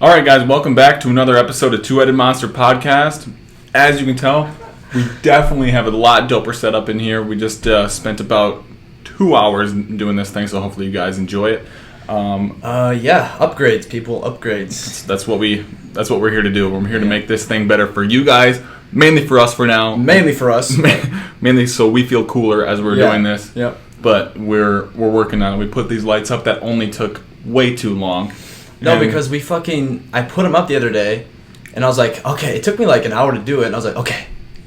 All right, guys, welcome back to another episode of Two-Headed Monster Podcast. As you can tell, we definitely have a lot doper setup in here. We just spent about 2 hours doing this thing, so hopefully you guys enjoy it. Upgrades, people, upgrades. That's what we're here to do. We're here to make this thing better for you guys, mainly for us for now. Mainly for us. Mainly so we feel cooler as we're doing this. Yep. But we're working on it. We put these lights up that only took way too long. No, because I put them up the other day, and I was like, okay, it took me like an hour to do it, and I was like, okay,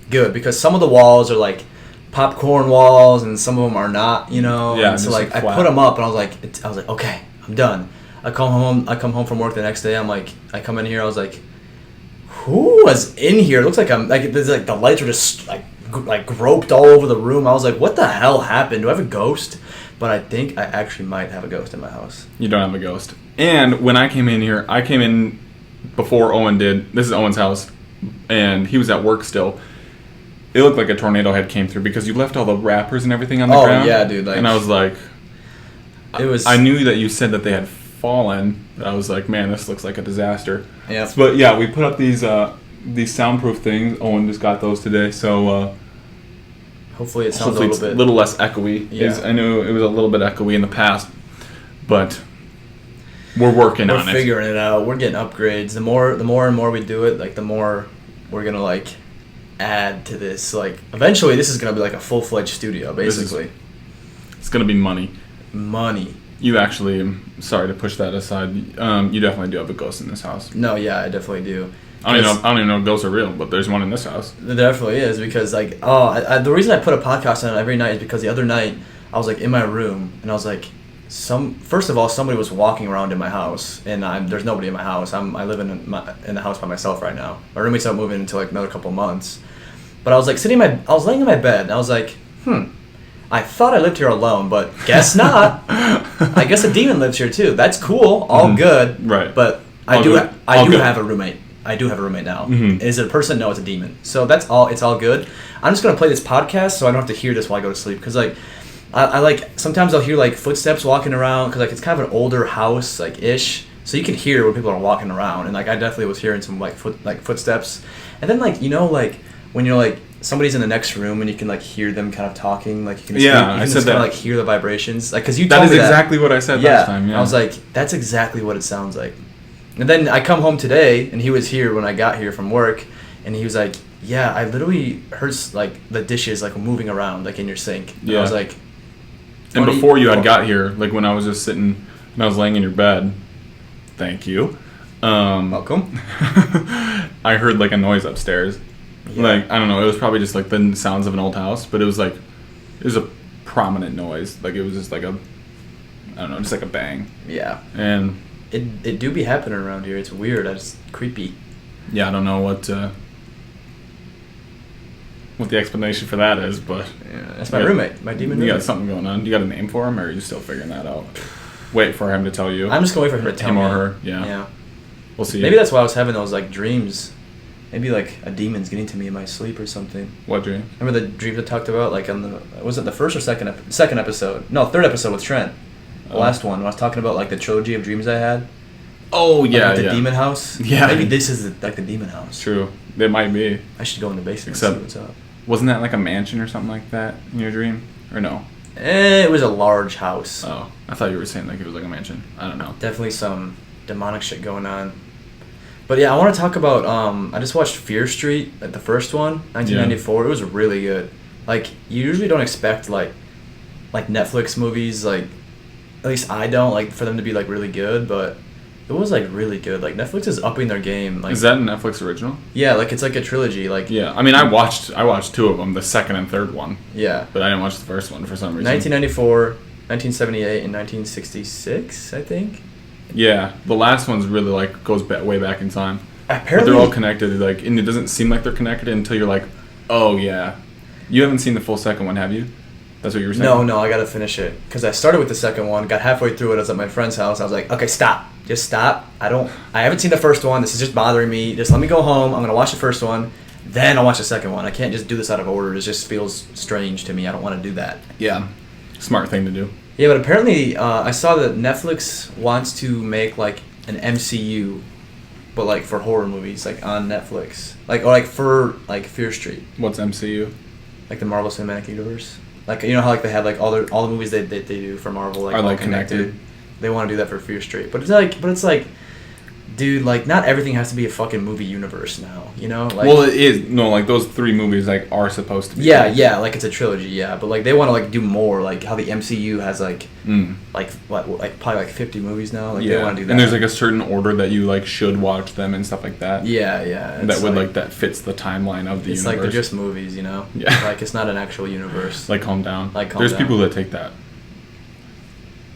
good, because some of the walls are like popcorn walls, and some of them are not, you know. Yeah. And so like I put them up, and I was like, okay, I'm done. I come home from work the next day. I come in here. I was like, who was in here? It looks like the lights were just like groped all over the room. I was like, what the hell happened? Do I have a ghost? But I think I actually might have a ghost in my house. You don't have a ghost. And when I came in here, I came in before Owen did. This is Owen's house, and he was at work still. It looked like a tornado had came through because you left all the wrappers and everything on the ground. Oh, yeah, dude. And I was like... I knew that you said that they had fallen, but I was like, man, this looks like a disaster. Yeah. But yeah, we put up these soundproof things. Owen just got those today, so... Hopefully it sounds a little less echoey. Yeah. I knew it was a little bit echoey in the past, but we're working on it. We're figuring it out. We're getting upgrades. The more and more we do it, like the more we're gonna like add to this. Like eventually, this is gonna be like a full-fledged studio, basically. It's gonna be money. Money. You actually, sorry to push that aside. You definitely do have a ghost in this house. No, yeah, I definitely do. I don't even know if ghosts are real, but there's one in this house. There definitely is, because like the reason I put a podcast on every night is because the other night I was like in my room and I was like, first of all, somebody was walking around in my house, and there's nobody in my house. I live in the house by myself right now. My roommate's not moving until like another couple of months. But I was like I was laying in my bed and I was like, I thought I lived here alone, but guess not. I guess a demon lives here too. That's cool, all good. Right. But I do have a roommate. I do have a roommate now. Mm-hmm. Is it a person? No, it's a demon. So that's all. It's all good. I'm just gonna play this podcast so I don't have to hear this while I go to sleep. Because like, I like sometimes I'll hear like footsteps walking around because like it's kind of an older house like ish. So you can hear when people are walking around, and like I definitely was hearing some like footsteps. And then like like when you're like somebody's in the next room and you can like hear them kind of talking, like you can I said that. Kind of like hear the vibrations, like because you told me that is exactly what I said last time. Yeah. I was like, that's exactly what it sounds like. And then I come home today, and he was here when I got here from work, and he was like, yeah, I literally heard like the dishes like moving around like in your sink. And yeah. I was like, and before you had got here, like when I was just sitting and I was laying in your bed, thank you. Welcome. I heard like a noise upstairs. Yeah. Like, I don't know, it was probably just like the sounds of an old house, but it was a prominent noise. Like it was just like I don't know, just like a bang. Yeah. And it do be happening around here. It's weird. It's creepy. Yeah, I don't know what the explanation for that is, but yeah, that's my roommate, my demon roommate. You got something going on. You got a name for him, or are you still figuring that out? Wait for him to tell you. I'm just gonna wait for him to tell me. Him or her. Yeah. Yeah. We'll see. Maybe that's why I was having those like dreams. Maybe like a demon's getting to me in my sleep or something. What dream? Remember the dreams I talked about? Like was it the first or second episode? No, third episode with Trent. The last one, when I was talking about like the trilogy of dreams I had. Oh yeah, like the demon house. Yeah, maybe this is like the demon house. True, it might be. I should go in the basement and see what's up. Wasn't that like a mansion or something like that in your dream, or no? It was a large house. Oh, I thought you were saying like it was like a mansion. I don't know. Definitely some demonic shit going on. But yeah, I want to talk about. I just watched Fear Street, like the first one, 1994. Yeah. It was really good. Like you usually don't expect like Netflix movies, like at least I don't like for them to be like really good, but it was like really good. Like Netflix is upping their game. Like, is that a Netflix original? Yeah, like it's like a trilogy. Like yeah, I mean I watched two of them, the second and third one. Yeah, but I didn't watch the first one for some reason. 1994, 1978, and 1966, I think. Yeah, the last one's really like goes way back in time. Apparently, but they're all connected. Like, and it doesn't seem like they're connected until you're like, oh yeah. You haven't seen the full second one, have you? That's what you were saying? No, I gotta finish it because I started with the second one, got halfway through it. I was at my friend's house. I was like, okay, just stop. I haven't seen the first one. This is just bothering me. Just let me go home. I'm gonna watch the first one, then I'll watch the second one. I can't just do this out of order. It just feels strange to me. I don't want to do that. Yeah, smart thing to do. Yeah, but apparently I saw that Netflix wants to make like an MCU but like for horror movies, like on Netflix, like for like Fear Street. What's MCU? Like the Marvel Cinematic Universe. Like you know how like they have like all the movies they do for Marvel like are all like connected. They want to do that for Fear Street, but it's like, dude, like not everything has to be a fucking movie universe now, you know? Like, well, it is like those 3 movies like are supposed to be. Yeah, like it's a trilogy, yeah, but like they want to like do more, like how the MCU has like like probably like 50 movies now. Like they want to do that. And there's like a certain order that you like should watch them and stuff like that. Yeah. That would like that fits the timeline of the universe. It's like they're just movies, you know? Yeah. Like it's not an actual universe. Like calm down. There's people that take that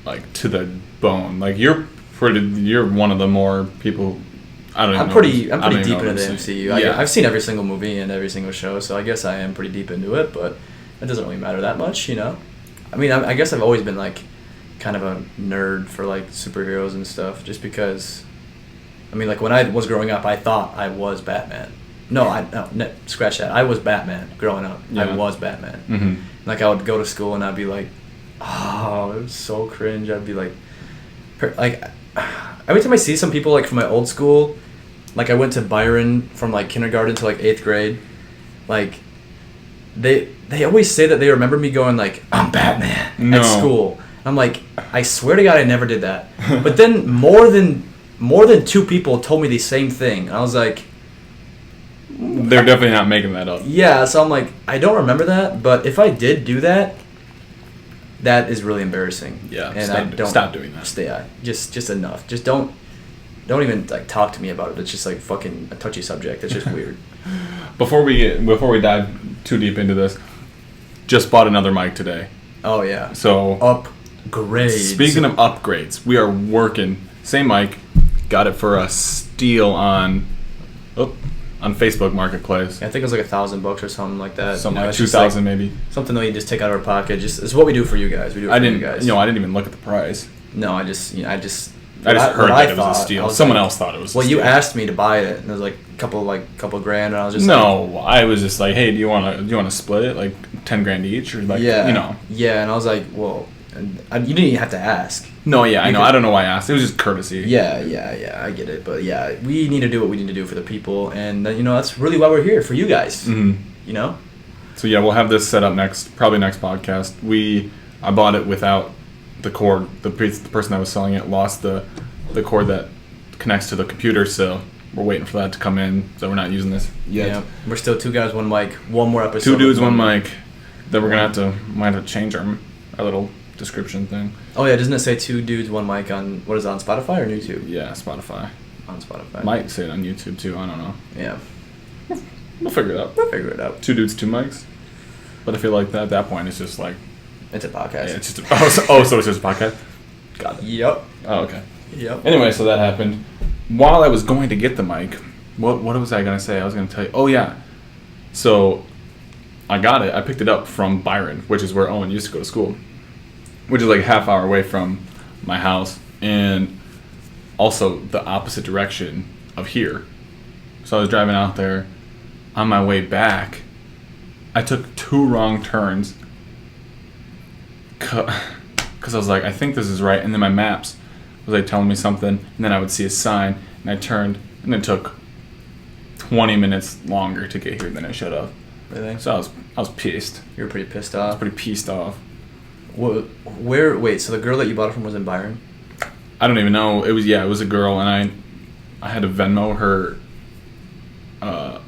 like to the bone. Like you're one of the more people. I'm pretty deep into the MCU. Yeah. I've seen every single movie and every single show, so I guess I am pretty deep into it. But it doesn't really matter that much, you know. I mean, I guess I've always been like kind of a nerd for like superheroes and stuff, just because. I mean, like when I was growing up, I thought I was Batman. No, scratch that. I was Batman growing up. Yeah. I was Batman. Mm-hmm. Like I would go to school and I'd be like, oh, it was so cringe. I'd be like every time I see some people like from my old school, like I went to Byron from like kindergarten to like 8th grade, like they always say that they remember me going like, I'm Batman at school. I'm like, I swear to God I never did that. But then more than 2 people told me the same thing. I was like, they're definitely not making that up. Yeah, so I'm like, I don't remember that, but if I did do that, that is really embarrassing. Yeah, and stop doing that. Just enough. Just don't even like talk to me about it. It's just like fucking a touchy subject. It's just weird. Before we dive too deep into this, just bought another mic today. Oh yeah. So upgrades. Speaking of upgrades, we are working same mic. Got it for a steal on Facebook Marketplace. Yeah, I think it was like $1,000 or something like that. Something like 2,000 maybe. Something that you just take out of our pocket. Just it's what we do for you guys. We do it for you guys. I didn't even look at the price. No, I just heard that it was a steal. Someone else thought it was. Well, you asked me to buy it, and it was like a couple grand, and I was just I was just like, hey, do you want to split it like 10 grand each or like yeah, you know? Yeah, and I was like, well, you didn't even have to ask. No, yeah, I know. I don't know why I asked. It was just courtesy. Yeah, I get it. But yeah, we need to do what we need to do for the people, and that's really why we're here for you guys. Mm-hmm. You know. So yeah, we'll have this set up probably next podcast. I bought it without the cord. The person that was selling it lost the cord that connects to the computer, so we're waiting for that to come in. So we're not using this yet. Yeah, we're still 2 guys, 1 mic. One more episode. 2 dudes, 1 mic. Then we're gonna might have to change our little description thing. Oh yeah, doesn't it say 2 dudes, 1 mic on what is it, on Spotify or YouTube? Yeah, Spotify. On Spotify. Might say it on YouTube too. I don't know. Yeah. We'll figure it out. 2 dudes, 2 mics. But I feel like at that point it's just like it's a podcast. Yeah, it's just so it's just a podcast. Got it. Yep. Oh, okay. Yep. Anyway, so that happened. While I was going to get the mic, what was I gonna say? I was gonna tell you. Oh yeah. So I got it. I picked it up from Byron, which is where Owen used to go to school, which is like a half hour away from my house, and also the opposite direction of here. So I was driving out there. On my way back, I took 2 wrong turns because I was like, I think this is right, and then my maps was like telling me something, and then I would see a sign, and I turned, and it took 20 minutes longer to get here than it should have. Really? So I was pissed. You were pretty pissed I was off. pretty pissed off. Wait, so the girl that you bought it from was in Byron? I don't even know. It was a girl, and I had to Venmo her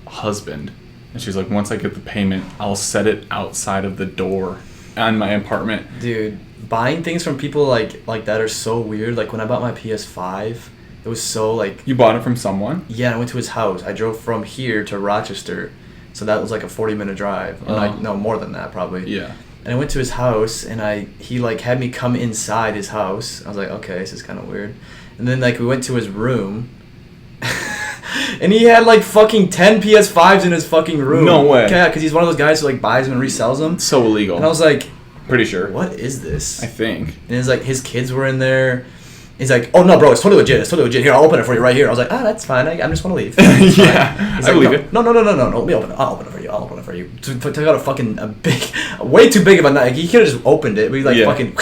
husband, and she's like, once I get the payment, I'll set it outside of the door on my apartment. Dude, buying things from people like that are so weird. Like when I bought my PS5, it was so like... You bought it from someone? Yeah, I went to his house. I drove from here to Rochester, so that was like a 40-minute drive. No, more than that probably. Yeah. And I went to his house, and he like had me come inside his house. I was like, okay, this is kind of weird. And then like we went to his room, and he had like fucking 10 PS5s in his fucking room. No way. Yeah, because he's one of those guys who like buys them and resells them. So illegal. And I was like, pretty sure. what is this? I think. And it's like his kids were in there. He's like, oh no, bro, it's totally legit. Here, I'll open it for you right here. I was like, that's fine. I just want to leave. Yeah, He's I like, believe it. No, let me open it. I'll open it for you. Took out way too big of a knife. He could have just opened it. We fucking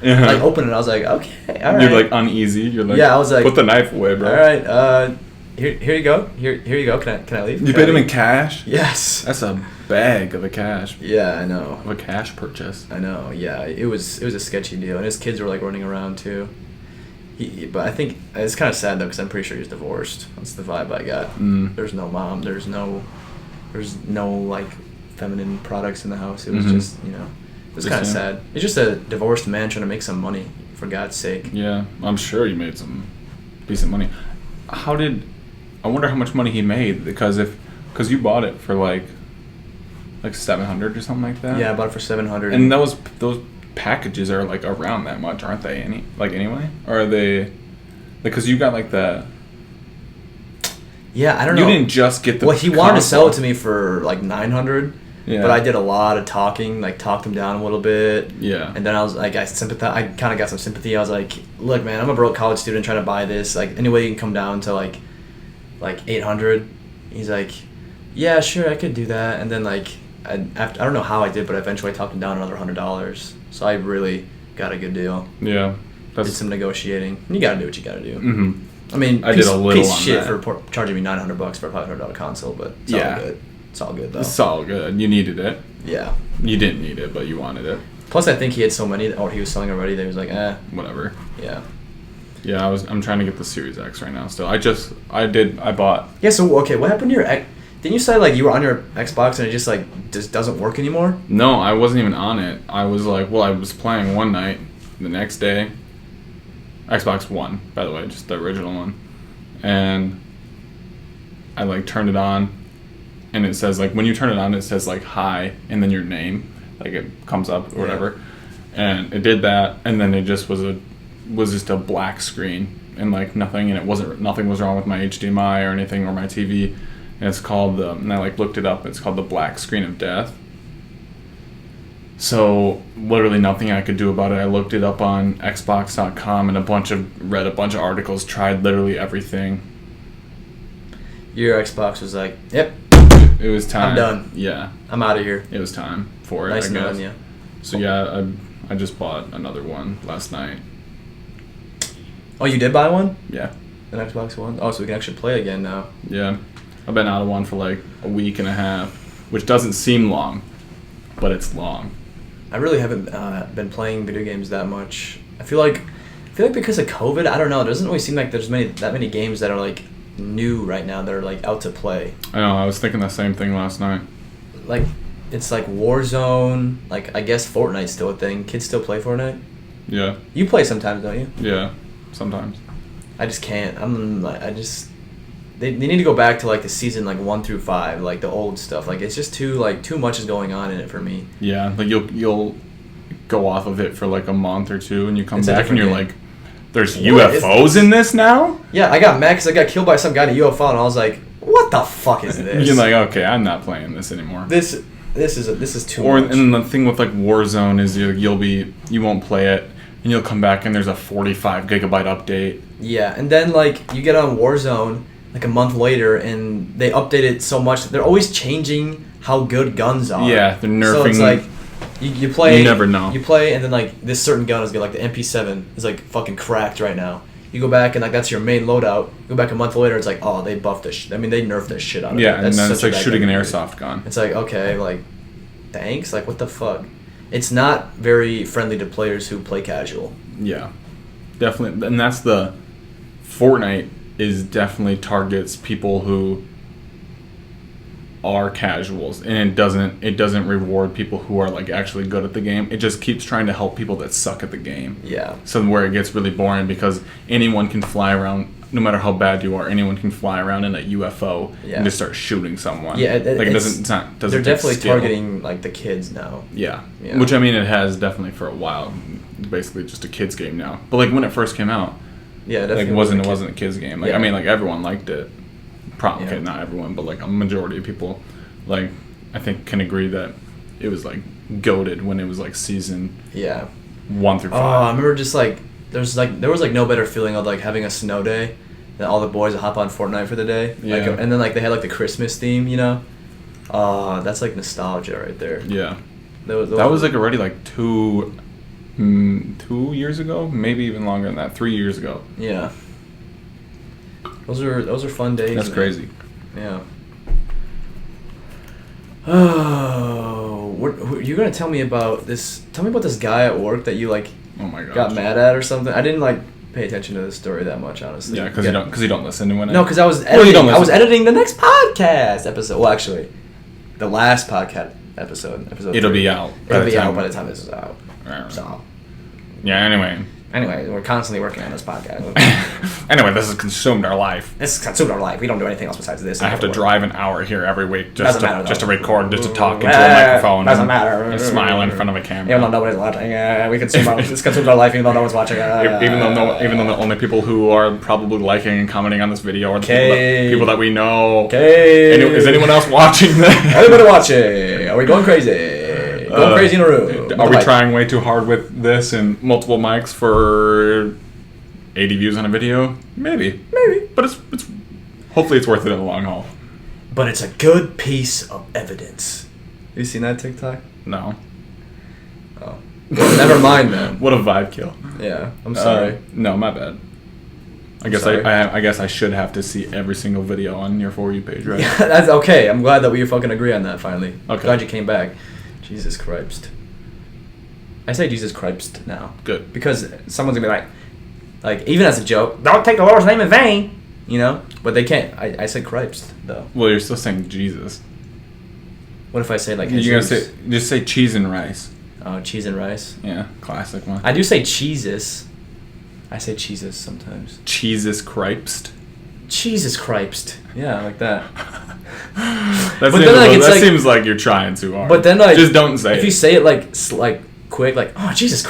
like opened it. I was like, okay, all right. You're like uneasy. You're like, yeah, I was like, put the knife away, bro. All right. here you go. Here you go. Can I leave? You paid him in cash? Yes. That's a bag of a cash. Yeah, I know. Of a cash purchase. I know. Yeah, it was a sketchy deal, and his kids were like running around too. But I think it's kind of sad though, because I'm pretty sure he's divorced. That's the vibe I got. There's no mom. There's no like feminine products in the house. It was just it was kind of sad. It's just a divorced man trying to make some money, for God's sake. Yeah, I'm sure he made some decent money. I wonder how much money he made, because you bought it for like $700 or something like that. Yeah, I bought it for $700. And those packages are like around that much, aren't they? Anyway, or are they? Because you got like the. Yeah, I don't know. You didn't just get the. Well, he wanted to sell it to me for like $900. Yeah. But I did a lot of talking, like talked him down a little bit. Yeah. And then I was like, I kind of got some sympathy. I was like, look, man, I'm a broke college student trying to buy this. Like, any way you can come down to like $800. He's like, yeah, sure, I could do that. And then like, I don't know how I did, but eventually I talked him down another $100. So I really got a good deal. Yeah. Did some negotiating. You gotta do what you gotta do. Mm-hmm. I mean, I did a little piece on of shit that. for charging me $900 for a $500 console, but it's all good. It's all good though. It's all good. You needed it. Yeah. You didn't need it, but you wanted it. Plus, I think he had so many, or he was selling already, that he was like, whatever. Yeah. Yeah, I'm trying to get the Series X right now. Still, I bought. Yeah. So okay, what happened to your X? Didn't you say like you were on your Xbox and it just doesn't work anymore? No, I wasn't even on it. I was like, I was playing one night, the next day. Xbox One, by the way, just the original one, and I like turned it on. And it says, like, when you turn it on, it says, like, hi, and then your name. Like, it comes up or whatever. And it did that, and then it just was just a black screen. And, like, nothing, and nothing was wrong with my HDMI or anything or my TV. And it's called, and I, like, looked it up. It's called the black screen of death. So, literally nothing I could do about it. I looked it up on Xbox.com and read a bunch of articles, tried literally everything. Your Xbox was like, yep. It was time. I'm done. Yeah. I'm out of here. It was time for it, Nice I guess. knowing you. So yeah, I just bought another one last night. Oh, you did buy one? Yeah. An Xbox One? Oh, so we can actually play again now. Yeah. I've been out of one for like a week and a half, which doesn't seem long, but it's long. I really haven't been playing video games that much. I feel like because of COVID, I don't know. It doesn't really seem like there's that many games that are like new right now that are like out to play. I know, I was thinking the same thing last night. Like, it's like Warzone, like I guess Fortnite's still a thing. Kids still play Fortnite? Yeah. You play sometimes, don't you? Yeah, sometimes. I just can't. They need to go back to like the season like 1 through 5, like the old stuff. Like it's just too much is going on in it for me. Yeah, like you'll go off of it for like a month or two and you come It's a back and you're different like, there's UFOs in this now? Yeah, I got mad because I got killed by some guy in a UFO, and I was like, "What the fuck is this?" You're like, okay, I'm not playing this anymore. This is too much. And the thing with like Warzone is you won't play it, and you'll come back and there's a 45 gigabyte update. Yeah, and then like you get on Warzone like a month later, and they update it so much. They're always changing how good guns are. Yeah, they're nerfing. So it's like you play. You never know. You play, and then like this certain gun is good. Like the MP7 is like fucking cracked right now. You go back and like that's your main loadout. You go back a month later, it's like, oh, they buffed this. I mean, they nerfed this shit out of it. Yeah, and That's then it's such a like bad shooting an gun. airsoft gun. It's like, okay, like, thanks. Like, what the fuck? It's not very friendly to players who play casual. Yeah, definitely, and that's the Fortnite is definitely targets people who are casuals, and it doesn't reward people who are like actually good at the game. It just keeps trying to help people that suck at the game. Yeah. So where it gets really boring because anyone can fly around, no matter how bad you are, anyone can fly around in a UFO and just start shooting someone. Yeah, like it doesn't they're take definitely skill. targeting like the kids now. Yeah. Yeah. Which I mean, it has definitely for a while. Basically, just a kids game now. But like when it first came out, yeah, like definitely it wasn't a kids game. Like Yeah. I mean, like everyone liked it. Probably Yeah. not everyone, but like a majority of people, like I think can agree that it was like goated when it was like season Yeah. 1 through 5. Oh, I remember just like there was like no better feeling of like having a snow day than all the boys would hop on Fortnite for the day. Yeah. Like, and then like they had like the Christmas theme, you know. That's like nostalgia right there. Yeah. That was like already like 2 years ago, maybe even longer than that, 3 years ago. Yeah. Those are fun days. That's man. crazy. Yeah. Oh, you're gonna tell me about this? Tell me about this guy at work that you like Oh my god. got mad at or something. I didn't like pay attention to this story that much, honestly. Yeah, because you don't listen to it. No, because I was you editing. don't I was listen. editing the next podcast episode. Well, actually, the last podcast episode. It'll 3. be out. It'll be out by the time this is out. Right. So, Yeah. anyway, we're constantly working on this podcast. Anyway, this has consumed our life. This consumed our life. We don't do anything else besides this. I have to drive an hour here every week Doesn't matter, just to though. record, just to talk into a microphone. Doesn't and, matter. And smile in front of a camera. Even though nobody's watching, this consumes our life. Even though no one's watching. Even though the only people who are probably liking and commenting on this video are the people that we know. Okay. Is anyone else watching this? Everybody watching? Are we going crazy? Going crazy in a room? Are we trying way too hard with this and multiple mics for 80 views on a video? Maybe. But it's hopefully it's worth it in the long haul. But it's a good piece of evidence. You seen that TikTok? No. Oh. Well, never mind then. What a vibe kill. Yeah, I'm sorry. No, my bad. I guess sorry. I guess I should have to see every single video on your For You page, right? Yeah, that's okay. I'm glad that we fucking agree on that finally. Okay. Glad you came back. Jesus Christ. I say Jesus Christ now. Good. Because someone's gonna be like, even as a joke, don't take the Lord's name in vain, you know? But they can't. I said Christ, though. Well, you're still saying Jesus. What if I say, like, You're gonna Jesus? just say cheese and rice. Oh, cheese and rice. Yeah, classic one. I do say cheeses. I say cheeses sometimes. Jesus Christ. Jesus Christ. Yeah, like that. That seems like you're trying too hard. But then, like, just don't say if it. you say it like quick, like, oh, Jesus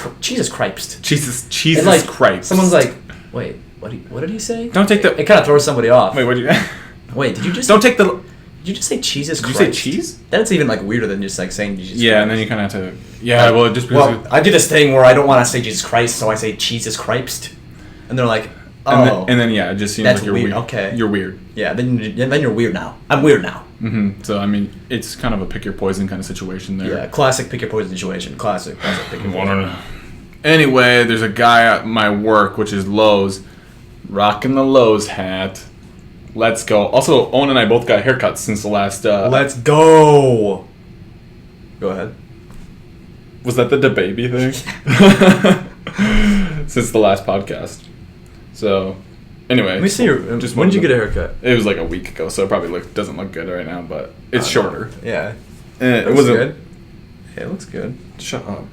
Christ. Jesus And, like, Christ. Someone's like, wait, what did he say? Don't take the. It kind of throws somebody off. Wait, what did you? Wait, did you just? Don't take the. Did you just say Jesus Did Christ? you say cheese? That's even like weirder than just like saying Jesus. Yeah, Christ. and then you kind of have to. Yeah, well, just because. Well, I do this thing where I don't want to say Jesus Christ, so I say Jesus Christ, and they're like, oh, and then yeah, it just seems that's like you're weird. weird. Okay, You're weird. yeah. Then you're weird now. I'm weird now. Mm-hmm. So I mean, it's kind of a pick your poison kind of situation there. Yeah, classic pick your poison situation. Classic pick your poison. Anyway, there's a guy at my work, which is Lowe's, rocking the Lowe's hat. Let's go. Also, Owen and I both got haircuts since the last. Let's go. Go ahead. Was that the DaBaby thing? Since the last podcast. So, anyway. Let me see your. just when did you wanted get a to- haircut? It was like a week ago, so it probably doesn't look good right now, but it's shorter. Yeah. It Looks wasn't. good. Hey, it looks good. Shut up.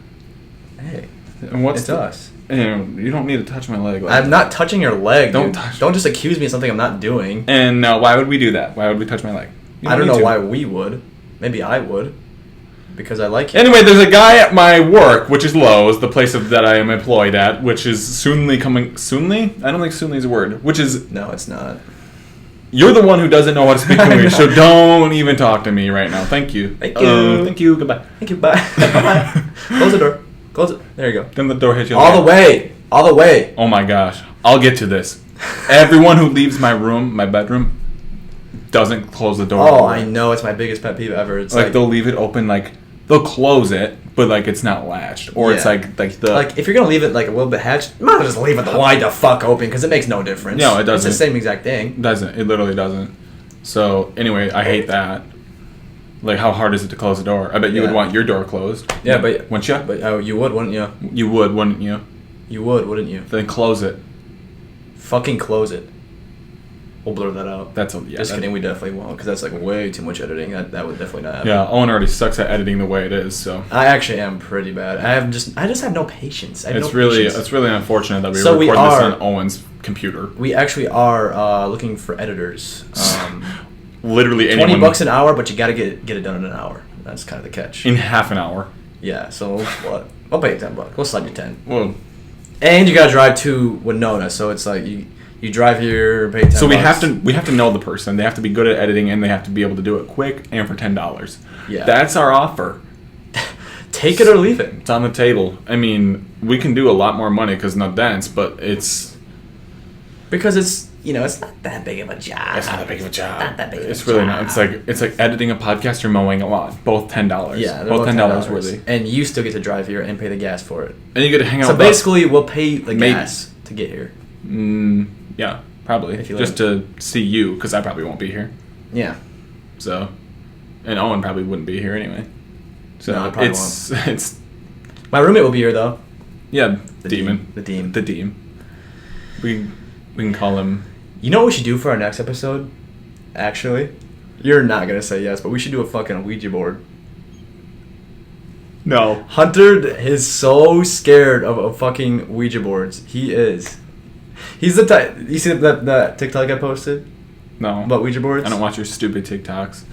Hey, And what's it's the- us. And you don't need to touch my leg. Like I'm not touching your leg. Don't dude. touch- Don't just accuse me of something I'm not doing. And why would we do that? Why would we touch my leg? You I don't need know to. why we would. Maybe I would. Because I like you. Anyway, there's a guy at my work, which is Lowe's, the place that I am employed at, which is soonly coming. Soonly? I don't think soonly is a word. Which is. No, it's not. You're the one who doesn't know how to speak English, so don't even talk to me right now. Thank you. Thank you. Thank you. Goodbye. Thank you. Bye. Bye. Close the door. Close it. There you go. Then the door hits you. All the way. All the way. Oh my gosh. I'll get to this. Everyone who leaves my room, my bedroom, doesn't close the door. Oh, I know. It's my biggest pet peeve ever. It's Like they'll leave it open, like they'll close it, but like it's not latched, or it's Yeah. like the like if you're gonna leave it like a little bit hatched, you might as well just leave it wide the fuck open because it makes no difference. No, it doesn't. It's the same exact thing. doesn't. It literally doesn't. So anyway, I hate that. Like, how hard is it to close the door? I bet you would Yeah. want your door closed. Yeah, but wouldn't you? But you would, wouldn't you? You would, wouldn't you? You would, wouldn't you? Then close it. Fucking close it. We'll blur that out. That's Just kidding. We definitely won't because that's like way too much editing. That would definitely not happen. Yeah, Owen already sucks at editing the way it is, so I actually am pretty bad. I just have no patience. I have it's no really patience. unfortunate that we So record we this are- on Owen's computer. We actually are looking for editors. Literally anyone $20 an hour, but you gotta get it done in an hour. That's kind of the catch. in half an hour. Yeah. So what? I'll pay you $10. We'll slide you 10. Well, And you gotta drive to Winona, so it's like you drive here, pay 10. so we have to know the person. They have to be good at editing, and they have to be able to do it quick and for $10. Yeah. That's our offer. take it or leave it. It's on the table. I mean, we can do a lot more money because not dance, but it's Because it's it's not that big of a job. not that big of a job. Not that big of a It's really job. not. It's like editing a podcast or mowing a lawn. Both $10. Yeah, they're both both $10 worthy. And you still get to drive here and pay the gas for it. And you get to hang out. So with us. basically, we'll pay the Maybe. gas to get here. Yeah, Probably. If you Just to see you, because I probably won't be here. Yeah. So, and Owen probably wouldn't be here anyway. So No, I probably it's My roommate will be here though. yeah, The Demon. The Deem. The Deem. We can call him. You know what we should do for our next episode? Actually, you're not gonna say yes, but we should do a fucking Ouija board. No. Hunter is so scared of fucking Ouija boards. He is. He's the type. You see that TikTok I posted No. about Ouija boards? I don't watch your stupid TikToks.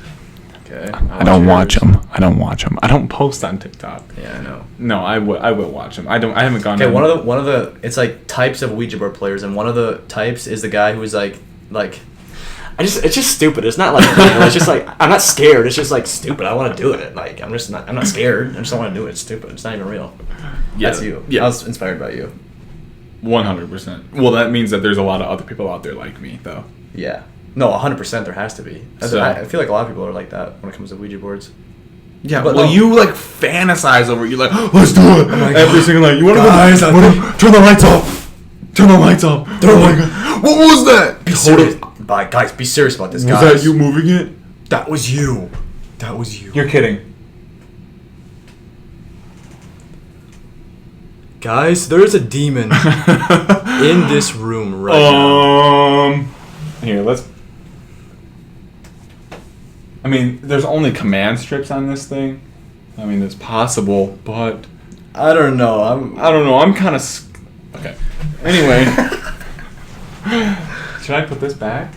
Okay. I don't watch them. I don't watch them. I don't post on TikTok. Yeah, I know. No, I will watch them. I haven't gone. Okay, in. one of the it's like types of Ouija board players, and one of the types is the guy who's like it's just stupid. It's not like it's just like I'm not scared. It's just like stupid. I want to do it. Like I'm not scared. I just don't want to do it. It's stupid. It's not even real. Yeah, That's you. Yeah. I was inspired by you. 100%. Well, that means that there's a lot of other people out there like me, though. Yeah. No, 100% there has to be. So- I feel like a lot of people are like that when it comes to Ouija boards. Yeah, But well, no. you like fantasize over it. You're like, let's do it. my Every God. single night. You want Guys, to I go? Turn the lights off. Turn the lights off. Oh my God. What was that? Be serious. Bye, guys. Be serious about this, Was guys. that you moving it? That was you. That was you. You're kidding. Guys, there is a demon in this room right now. Here, let's. I mean, there's only command strips on this thing. I mean, it's possible, but I don't know. I don't know. I'm kind of. Okay. Anyway, should I put this back?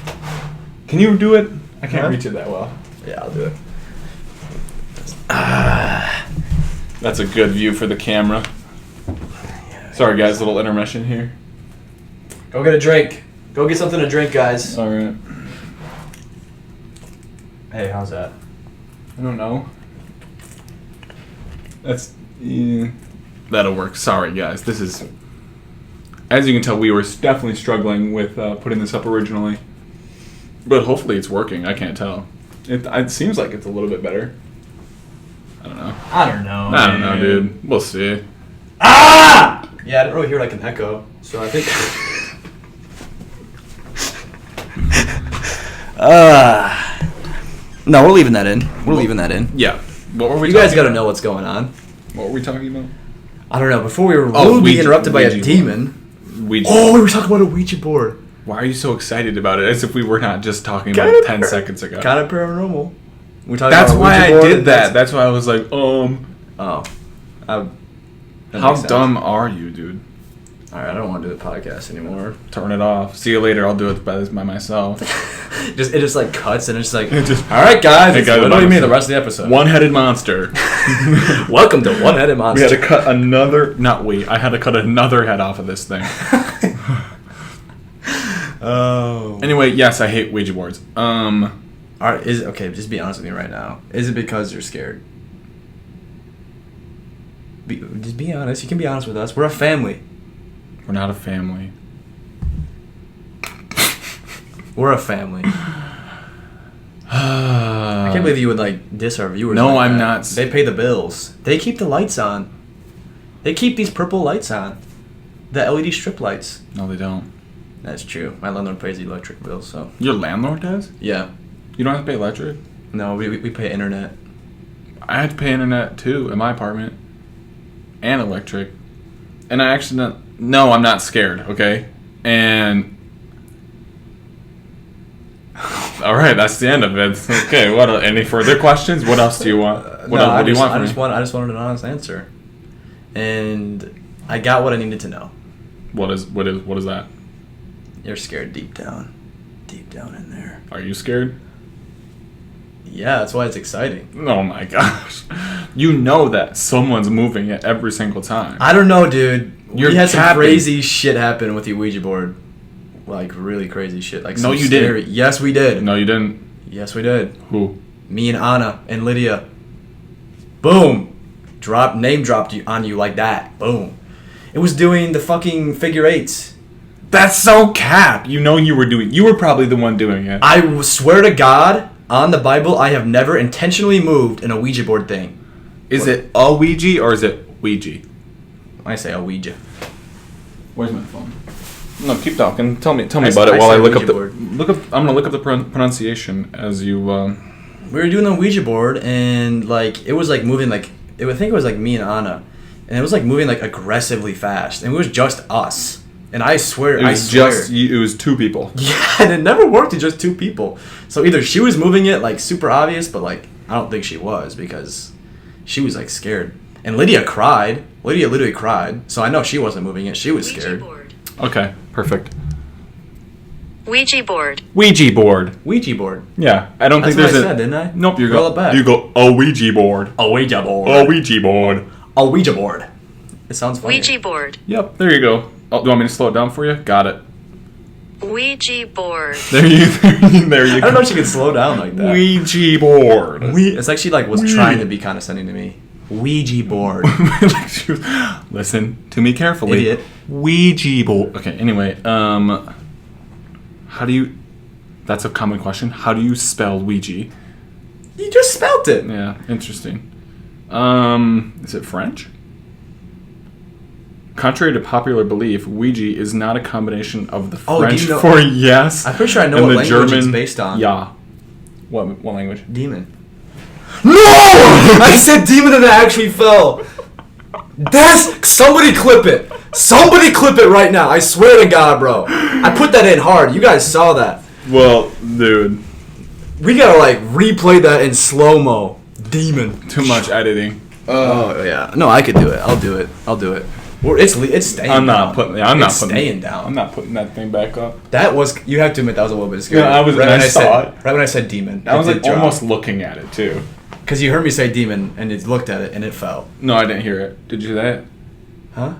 Can you do it? I can't Huh? reach it that well. Yeah, I'll do it. That's a good view for the camera. Sorry, guys. Little intermission here. Go get a drink. Go get something to drink, guys. All right. Hey, how's that? I don't know. That's. Yeah. That'll work. Sorry, guys. This is. As you can tell, we were definitely struggling with putting this up originally. But hopefully it's working. I can't tell. It seems like it's a little bit better. I don't know. I don't know. I don't know, dude. We'll see. Ah! Yeah, I didn't really hear like an echo, so I think. No, we're leaving that in. We're leaving that in. Yeah. What were we You guys talking got to about? know what's going on. What were we talking about? I don't know. Before we were Oh, rudely Ouija- interrupted by a Ouija demon. Ouija. Oh, we were talking about a Ouija board. Why are you so excited about it? As if we were not just talking about Kinda it 10 seconds ago. Kind of paranormal. We talking That's about a why Ouija I board did and that. That's why I was like, Oh. That how makes sense. dumb are you, dude? Alright, I don't want to do the podcast anymore. Turn it off. See you later. I'll do it by myself. It just like cuts and it's like, It just- alright guys, Hey, it's guys, literally I'm- me the rest of the episode. One-headed monster. Welcome to One-Headed We Monster. had to cut another. Not we. I had to cut another head off of this thing. Oh. Anyway, yes, I hate Ouija boards. Alright, okay, just be honest with me right now. Is it because you're scared? Just be honest. You can be honest with us. We're a family. We're not a family. We're a family. I can't believe you would like diss our viewers. No, like I'm that. not. They pay the bills. They keep the lights on. They keep these purple lights on. The LED strip lights. No, they don't. That's true. My landlord pays the electric bill, so Your landlord does? yeah. You don't have to pay electric? No, we pay internet. I had to pay internet too in my apartment. And electric. And I actually no, I'm not scared, okay? And all right, that's the end of it. Okay, what? Any further questions? What else do you want? What do you want from me? I just wanted an honest answer, and I got what I needed to know. What is that? You're scared deep down in there. Are you scared? Yeah, that's why it's exciting. Oh my gosh. You know that someone's moving it every single time. I don't know, dude. You're We had some capping. crazy shit happen with the Ouija board. Like, really crazy shit. Like, No, some you scary- didn't. Yes, we did. No, you didn't. Yes, we did. Who? Me and Anna and Lydia. Boom. Name dropped you on you like that. Boom. It was doing the fucking figure eights. That's so cap. You know you were probably the one doing it. I swear to God, on the Bible, I have never intentionally moved in a Ouija board thing. Is it a Ouija or is it Ouija? I say a Ouija. Where's my phone? No, keep talking. Tell me about it while I look up I'm gonna look up the pronunciation as you. We were doing the Ouija board, and like it was like moving like I think it was like me and Anna, and it was like moving like aggressively fast, and it was just us. And I swear, it was two people. Yeah, and it never worked to just two people. So either she was moving it like super obvious, but like I don't think she was because she was like scared. And Lydia cried. Lydia literally cried. So I know she wasn't moving it. She was scared. Board. Okay, perfect. Ouija board. Ouija board. Ouija board. Yeah, I don't That's think there's what I said, didn't I? Nope, Roll it back. You go a Ouija board. A Ouija board. A Ouija board. A Ouija board. It sounds funny. Ouija board. Yep, there you go. Oh, do you want me to slow it down for you? Got it. Ouija board. There you go. I don't know if she can slow down like that. Ouija board. It's like she like was trying to be condescending to me. Ouija board. Listen to me carefully. Idiot. Ouija board. Okay, anyway, how do you... That's a common question. How do you spell Ouija? You just spelt it. Yeah, interesting. Is it French? Contrary to popular belief, Ouija is not a combination of the French for yes. I'm pretty sure I know and what the language German it's based on. Yeah. What language? Demon. No! I said demon and it actually fell. Somebody clip it. Somebody clip it right now. I swear to God, bro. I put that in hard. You guys saw that. Well, dude. We gotta like replay that in slow-mo. Demon. Too much editing. Oh yeah. No, I could do it. I'll do it. It's staying. I'm not down. putting. Staying down. I'm not putting that thing back up. That was. You have to admit that was a little bit scary. Yeah, I was. Right when when I saw it. Right when I said demon. I was like drop. almost looking at it too. Because you heard me say demon and you looked at it and it fell. No, I didn't hear it. Did you say it? Huh?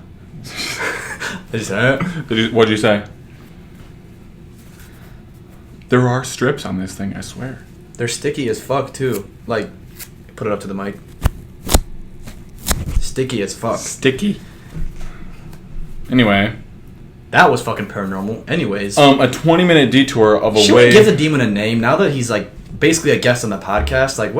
Did you say it? What'd you say? There are strips on this thing, I swear. They're sticky as fuck too. Like, put it up to the mic. Sticky as fuck. Sticky. Like That was fucking paranormal. Anyways. a 20-minute detour of a should way. we give the demon a name now that he's like basically a guest on the podcast? Like,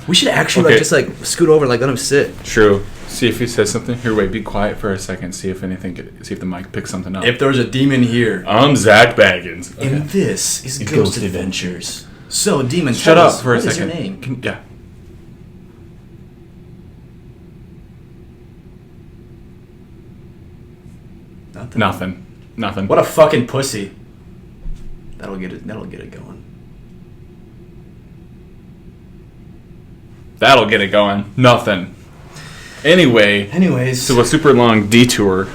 we should actually Okay. like just like scoot over, and, like let him sit. True. See if he says something. Here, wait. Be quiet for a second. See if the mic picks something up. If there's a demon here. I'm Zach Baggins. Okay. And this is Ghost Adventures. So, demon, Shut tell up us, for a what is second. your name? Yeah. Nothing. What a fucking pussy. That'll get it going. That'll get it going. Nothing. Anyways. So a super long detour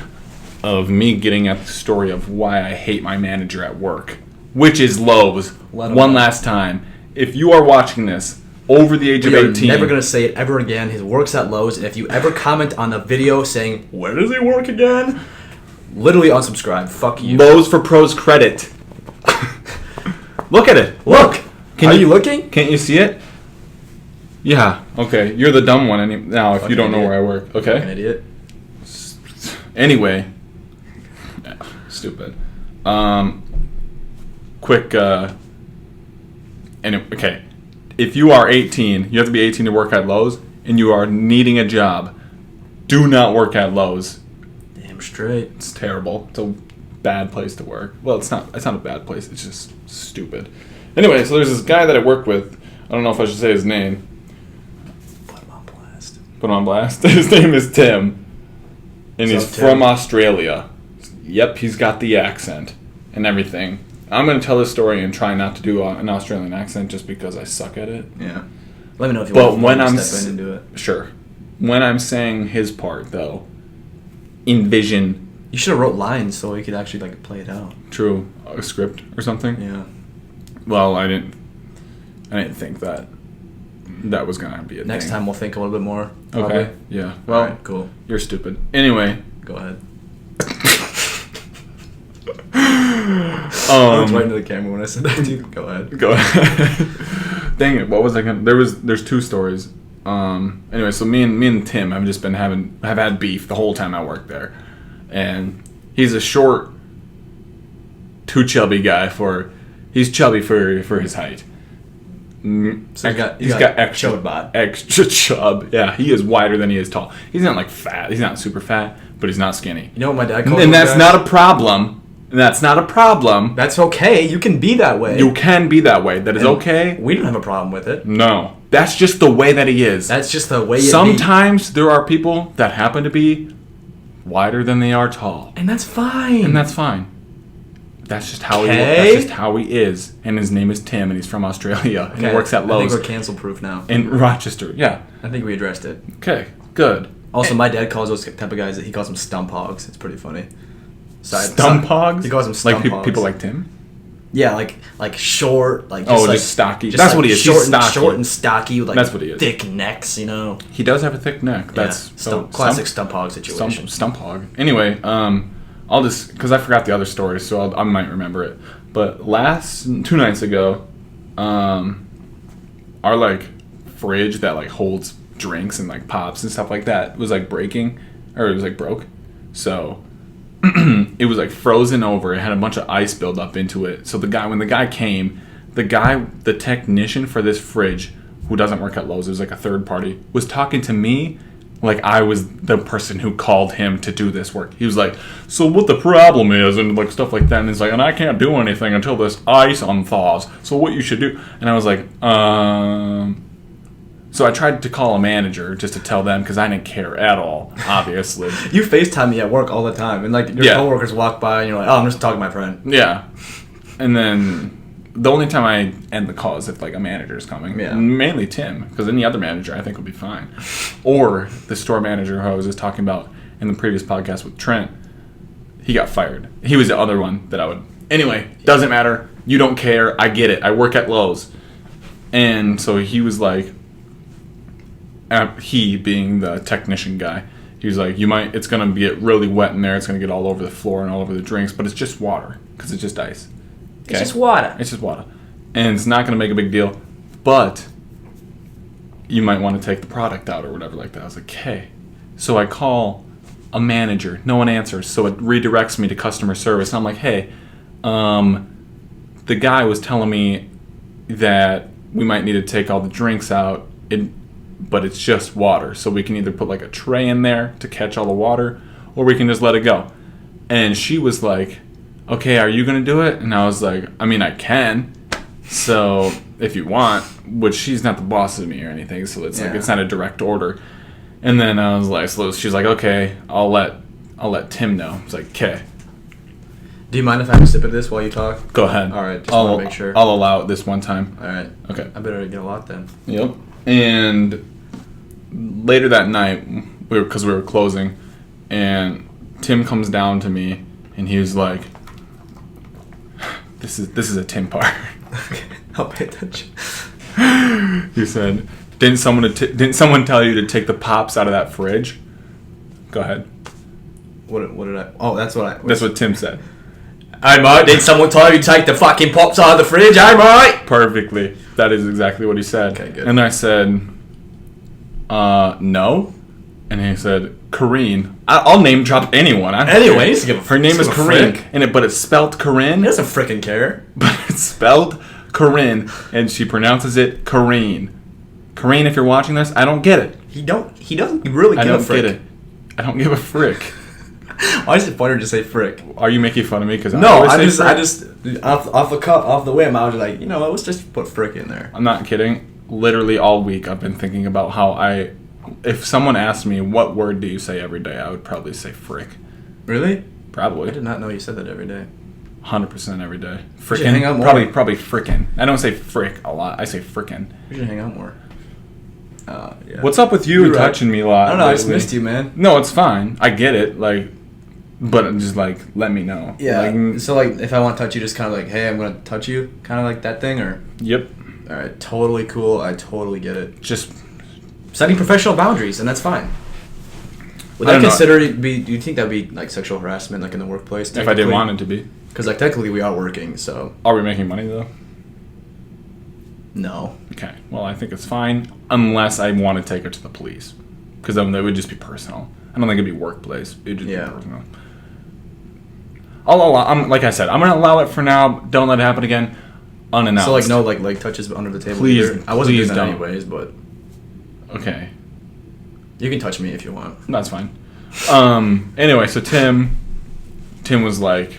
of me getting at the story of why I hate my manager at work, which is Lowe's. One last time. If you are watching this over the age of 18... never going to say it ever again. He works at Lowe's, and if you ever comment on a video saying, where does he work again? Literally unsubscribe. Fuck you. Lowe's for Pros credit. Look at it. Look. Are you looking? Can't you see it? Yeah. Okay. You're the dumb one now if Fucking you don't know idiot. where I work. Okay. Fucking idiot. Anyway. Yeah, stupid. Quick. Okay. If you are 18, you have to be 18 to work at Lowe's, and you are needing a job, do not work at Lowe's. Damn straight. It's terrible. It's a bad place to work. Well, it's not a bad place. It's just stupid. Anyway, so there's this guy that I work with. I don't know if I should say his name. Put him on blast. Put him on blast. His name is Tim. And he's from Australia. Yep, he's got the accent and everything. I'm going to tell this story and try not to do an Australian accent just because I suck at it. Yeah. Let me know if you But want to step in and do it. Sure. When I'm saying his part, though, envision... You should have wrote lines so you could actually like play it out. True. A script or something? Yeah. Well, I didn't think that was going to be a Next thing. time we'll think a little bit more. Probably. Okay. Yeah. Well, All right, cool. You're stupid. Anyway. Go ahead. I was right into the camera when I said that. Dude. Go ahead. Go ahead. Dang it! What was I gonna? There's two stories. Anyway, so me and Tim have just been have had beef the whole time I worked there, and he's a short, too chubby guy he's chubby for his height. So he's got extra chub. Yeah, he is wider than he is tall. He's not like fat. He's not super fat, but he's not skinny. You know what my dad calls and that's not a problem. That's not a problem. That's okay. You can be that way. You can be that way. That is okay. We don't have a problem with it. No. That's just the way that he is. That's just the way Sometimes there are people that happen to be wider than they are tall. And that's fine. That's just how that's just how he is. And his name is Tim, and he's from Australia. And he works at Lowe's. I think we're cancel proof now. In Rochester, yeah. I think we addressed it. Okay, good. Also, my dad calls those type of guys, he calls them stump hogs. It's pretty funny. Stump hogs? He calls them stump hogs. Like people like Tim? Yeah, like short, like just stocky. That's what he is. Short and stocky with that's what he is. Thick necks, you know. He does have a thick neck. That's classic stump hog situation. Stump hog. Anyway, I'll just because I forgot the other story, so I might remember it. But 2 nights ago, our like fridge that like holds drinks and like pops and stuff like that was like breaking, or it was like broke. So it was like frozen over. It had a bunch of ice build up into it. So when the guy came, the technician for this fridge, who doesn't work at Lowe's, it was like a third party, was talking to me like I was the person who called him to do this work. He was like, so what the problem is, and like stuff like that. And he's like, and I can't do anything until this ice unthaws. So what you should do? And I was like, So I tried to call a manager just to tell them because I didn't care at all, obviously. You FaceTime me at work all the time, and like your coworkers walk by and you're like, oh, I'm just talking to my friend. Yeah. And then the only time I end the call is if like a manager's coming. Yeah. Mainly Tim, because any other manager I think would be fine. Or the store manager who I was just talking about in the previous podcast with Trent, he got fired. He was the other one that I would... Anyway, doesn't matter. You don't care. I get it. I work at Lowe's. And so he was like... he being the technician guy, he was like, it's going to get really wet in there. It's going to get all over the floor and all over the drinks, but it's just water because it's just ice. Okay? It's just water. It's just water. And it's not going to make a big deal, but you might want to take the product out or whatever like that. I was like, okay. So I call a manager. No one answers, so it redirects me to customer service. And I'm like, hey, the guy was telling me that we might need to take all the drinks out, but it's just water. So we can either put like a tray in there to catch all the water, or we can just let it go. And she was like, okay, are you going to do it? And I was like, I mean, I can. So if you want, which she's not the boss of me or anything. So it's like, it's not a direct order. And then I was like, so she's like, okay, I'll let Tim know. It's like, okay. Do you mind if I have a sip of this while you talk? Go ahead. All right, just want to make sure. I'll allow it this one time. All right. Okay. I better get a lot then. Yep. And later that night, because we were closing, and Tim comes down to me, and he was like, "This is a Tim part." Okay, I'll pay attention. He said, "Didn't someone tell you to take the pops out of that fridge?" Go ahead. What did I? Oh, that's what Tim said. Hey mate, did someone tell you to take the fucking pops out of the fridge? Hey mate. Perfectly. That is exactly what he said. Okay, good. And I said, no. And he said, Corrine. I'll name drop anyone. Anyway, her name is Corrine, but it's spelled Corinne. He doesn't freaking care. But it's spelled Corinne, and she pronounces it Corrine. Corrine, if you're watching this, I don't get it. He doesn't really give a frick. I don't get it. I don't give a frick. Why is it funny to say frick? Are you making fun of me? Because I just off the whim, I was like, you know what? Let's just put frick in there. I'm not kidding. Literally all week, I've been thinking about how if someone asked me what word do you say every day, I would probably say frick. Really? Probably. I did not know you said that every day. 100% every day. Frickin'. Hang out more. Probably frickin'. I don't say frick a lot. I say frickin'. We should hang out more. Yeah. What's up with you touching me a lot? I don't know. I just missed you, man. No, it's fine. I get it. But just let me know. Yeah. So if I want to touch you, just kind of like, hey, I'm gonna touch you, kind of like that thing, or. Yep. All right. Totally cool. I totally get it. Just setting professional boundaries, and that's fine. Would that consider it be? Do you think that'd be like sexual harassment, like in the workplace? If I didn't want it to be. Because technically we are working, so. Are we making money though? No. Okay. Well, I think it's fine unless I want to take her to the police, because then it would just be personal. I don't think it'd be workplace. It'd just be personal. Like I said, I'm gonna allow it for now. Don't let it happen again. unannounced. So like no like touches under the table. Please, either. I wasn't please doing that don't. anyways, but Okay, you can touch me if you want. that's fine. Anyway, so Tim was like,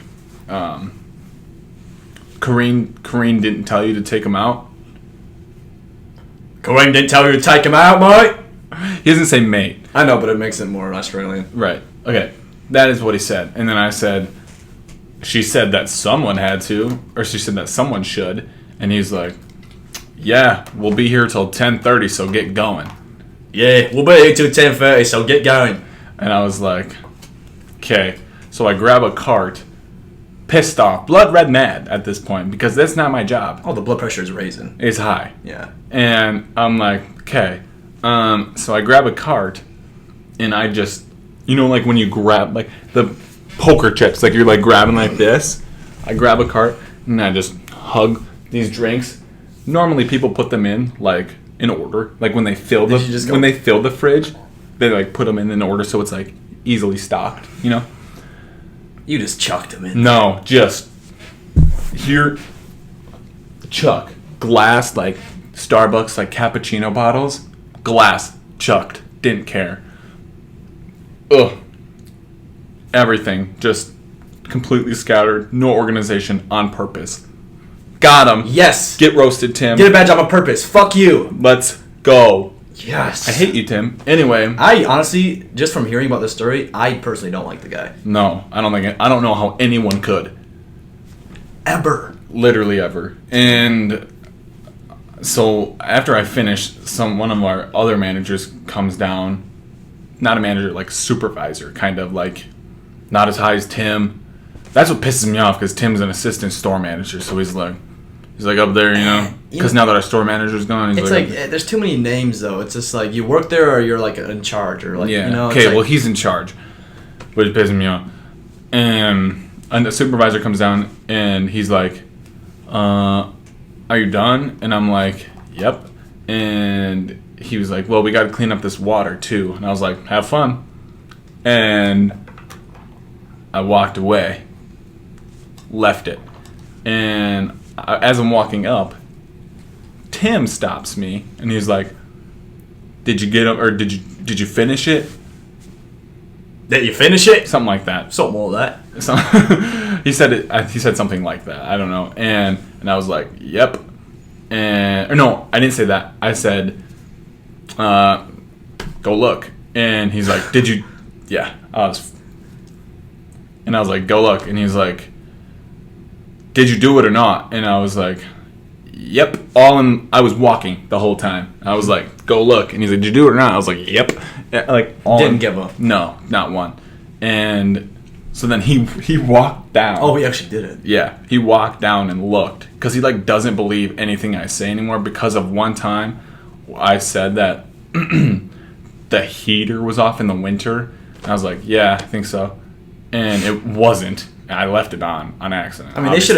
Kareen didn't tell you to take him out. Kareem didn't tell you to take him out, mate. He doesn't say mate. I know, but it makes it more Australian. Right. Okay. That is what he said. And then I said, she said that someone had to, or she said that someone should. And he's like, yeah, we'll be here till 10:30, so get going. Yeah, we'll be here till 10:30, so get going. And I was like, okay. So I grab a cart, pissed off, blood red mad at this point, because that's not my job. Oh, the blood pressure is raising. It's high. Yeah. And I'm like, okay. So I grab a cart, and I just, like when you grab, like, the poker chips, like you're, like, grabbing like this. I grab a cart, and I just hug these drinks. Normally, people put them in, like, in order. Like, when they fill the fridge, they, like, put them in order so it's, like, easily stocked, You just chucked them in. No, just here, chuck, glass, like, Starbucks, like, cappuccino bottles, glass, chucked, didn't care. Ugh. Everything, just completely scattered, no organization, on purpose. Got him. Yes. Get roasted, Tim. Get a bad job on purpose. Fuck you. Let's go. Yes. I hate you, Tim. Anyway. I honestly, just from hearing about this story, I personally don't like the guy. No, I don't know how anyone could. Ever. Literally ever. And so after I finish, one of our other managers comes down. Not a manager, like supervisor, kind of like not as high as Tim. That's what pisses me off because Tim's an assistant store manager, so he's like up there, because now that our store manager's gone, he's it's like there's too many names though. It's just like you work there or you're like in charge or like Okay, well he's in charge, which pisses me off. And the supervisor comes down and he's like, "Are you done?" And I'm like, "Yep." And he was like, "Well, we got to clean up this water too." And I was like, "Have fun." And I walked away, left it, and as I'm walking up, Tim stops me and he's like, "Did you get up or did you finish it?" Did you finish it? Something like that. Something more of that. He said something like that. I don't know. And I was like, "Yep." And no, I didn't say that. I said, "Go look." And he's like, "Did you?" Yeah. And I was like, "Go look." And he's like, "Did you do it or not?" And I was like, "Yep." I was walking the whole time. I was like, "Go look." And he's like, "Did you do it or not?" I was like, "Yep." Didn't give up. No, not one. And so then he walked down. Oh, he actually did it. Yeah, he walked down and looked because he like doesn't believe anything I say anymore because of one time I said that the heater was off in the winter. And I was like, "Yeah, I think so." And it wasn't. I left it on accident. I mean, obviously.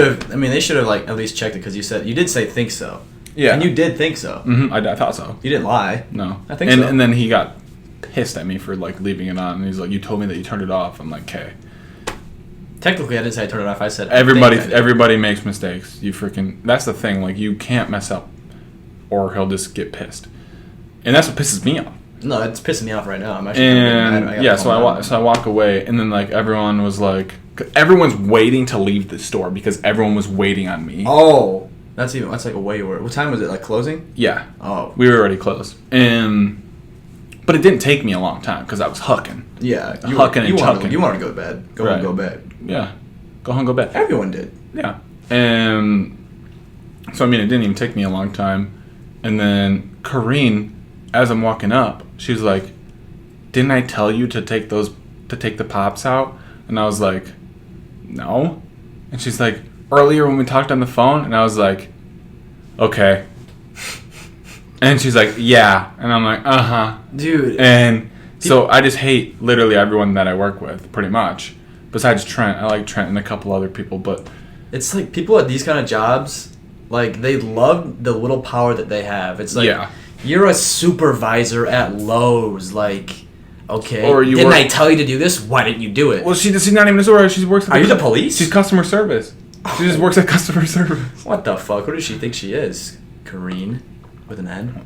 they should have like at least checked it because you did say think so. Yeah. And you did think so. Mm-hmm, I thought so. You didn't lie. No. I think so. And then he got pissed at me for like leaving it on, and he's like, "You told me that you turned it off." I'm like, "Okay." Technically, I didn't say I turned it off. I said everybody makes mistakes. That's the thing. Like you can't mess up, or he'll just get pissed, and that's what pisses me off. No, it's pissing me off right now. I'm actually so I walk away, and then like everyone was like, everyone's waiting to leave the store because everyone was waiting on me. Oh, that's like a way worse. What time was it? Like closing? Yeah. Oh, we were already closed, but it didn't take me a long time because I was hucking. Yeah, you wanted to go to bed. Go home, go bed. Yeah, go home, go bed. Everyone did. Yeah, and so I mean, it didn't even take me a long time, and then Kareen, as I'm walking up, she's like, "Didn't I tell you to take the pops out?" And I was like, "No." And she's like, "Earlier when we talked on the phone," and I was like, "Okay." And she's like, "Yeah," and I'm like, "Uh-huh." Dude. And so I just hate literally everyone that I work with, pretty much. Besides Trent, I like Trent and a couple other people, but it's like people at these kind of jobs, like they love the little power that they have. It's like you're a supervisor at Lowe's, like, okay, or I tell you to do this? Why didn't you do it? Well, she's not even a supervisor. She works. Are you the police? She's customer service. She just works at customer service. What the fuck? Who does she think she is? Kareen? With an N?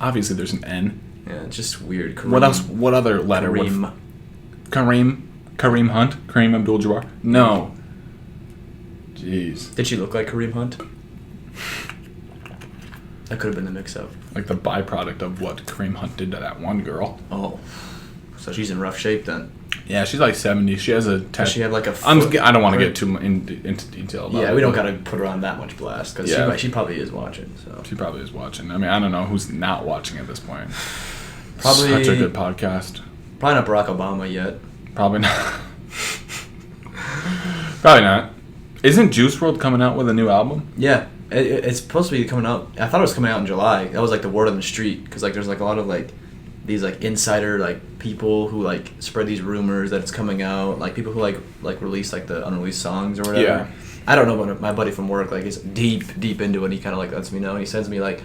Obviously, there's an N. Yeah, it's just weird. Kareem. What else? What other letter? Kareem. Kareem Hunt? Kareem Abdul-Jabbar? No. Jeez. Did she look like Kareem Hunt? That could have been the mix-up. Like the byproduct of what Kareem Hunt did to that one girl. Oh. So she's in rough shape then. Yeah, she's like 70. She has a Does she have like a I don't want to get too into detail about it. Yeah, we don't got to put her on that much blast because she probably is watching. So She probably is watching. I mean, I don't know who's not watching at this point. Probably Such a good podcast. Probably not Barack Obama yet. Probably not. Probably not. Isn't Juice WRLD coming out with a new album? Yeah, it's supposed to be coming out. I thought it was coming out in July. That was like the word on the street because like there's like a lot of like these like insider like people who like spread these rumors that it's coming out. Like people who like release like the unreleased songs or whatever. Yeah. I don't know, but my buddy from work like is deep into it. He kind of like lets me know. He sends me like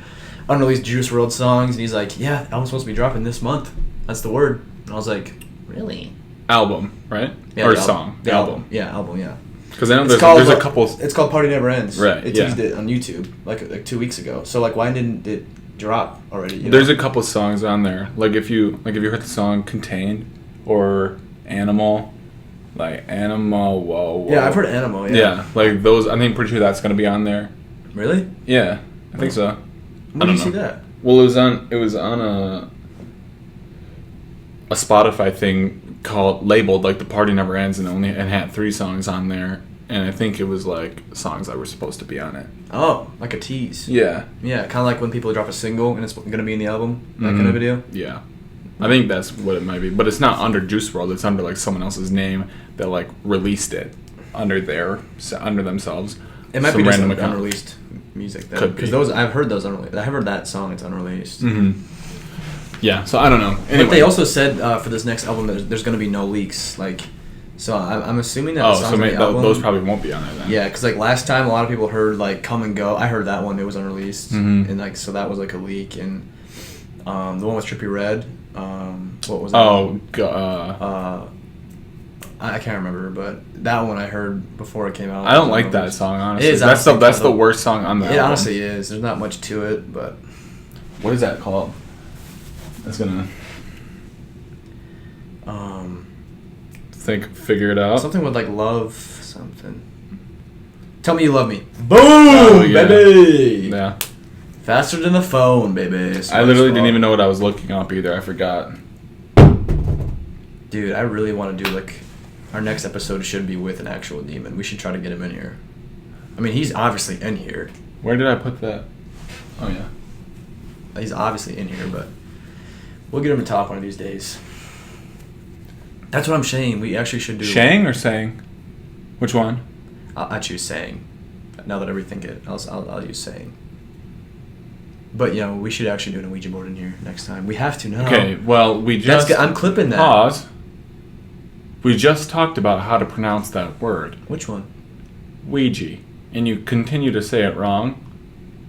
unreleased Juice WRLD songs, and he's like, "Yeah, the album's supposed to be dropping this month. That's the word." And I was like, "Really?" Album, right? Yeah, or the song? The album. Yeah, album. Yeah. Because I know It's there's a couple. It's called Party Never Ends. Right, It yeah. teased it on YouTube like 2 weeks ago. So like, why didn't it drop already? You know? There's a couple songs on there. Like if you heard the song "Contained" or "Animal," like "Animal." Whoa. Yeah, I've heard Animal. Yeah. Yeah, like those. I think pretty sure that's gonna be on there. Really? Yeah, I think so. When did you see that? Well, it was on a Spotify thing called labeled like "The Party Never Ends" and it had 3 songs on there, and I think it was like songs that were supposed to be on it. Oh, like a tease. Yeah. Yeah, kind of like when people drop a single and it's gonna be in the album. That kind of video. Yeah. I think that's what it might be, but it's not under Juice WRLD. It's under like someone else's name that like released it under themselves. It might Some be just random like account. unreleased music. Then. Could be. Because those I've heard those unreleased. I heard that song. It's unreleased. Mm-hmm. Yeah. So I don't know. Anyway. But they also said for this next album that there's gonna be no leaks. Like, so I'm assuming that. The songs so on maybe the album, those probably won't be on there then. Yeah, because like last time a lot of people heard like "Come and Go." I heard that one; it was unreleased, Mhm. and like so that was like a leak. And the one with Trippie Redd, what was that? I can't remember, but that one I heard before it came out. I don't like that song honestly. It is that's honestly the worst song on the It album. honestly is. There's not much to it, but What is that called? That's gonna figure it out. something with like love something. Tell me you love me. Boom, Oh, yeah. baby. Yeah. Faster than the phone, baby. I literally didn't even know what I was looking up either. I forgot. Dude, I really want to do like our next episode should be with an actual demon. We should try to get him in here. I mean, he's obviously in here. Where did I put that? Oh yeah. He's obviously in here, but we'll get him to talk one of these days. That's what I'm saying. We actually should do. Shang or saying? Which one? I choose saying. Now that I rethink it, I'll use saying. But you know, we should actually do an Ouija board in here next time. We have to now. Okay. Well, we That's just good. I'm clipping that. pause. We just talked about how to pronounce that word, Which one? Ouija, and you continue to say it wrong.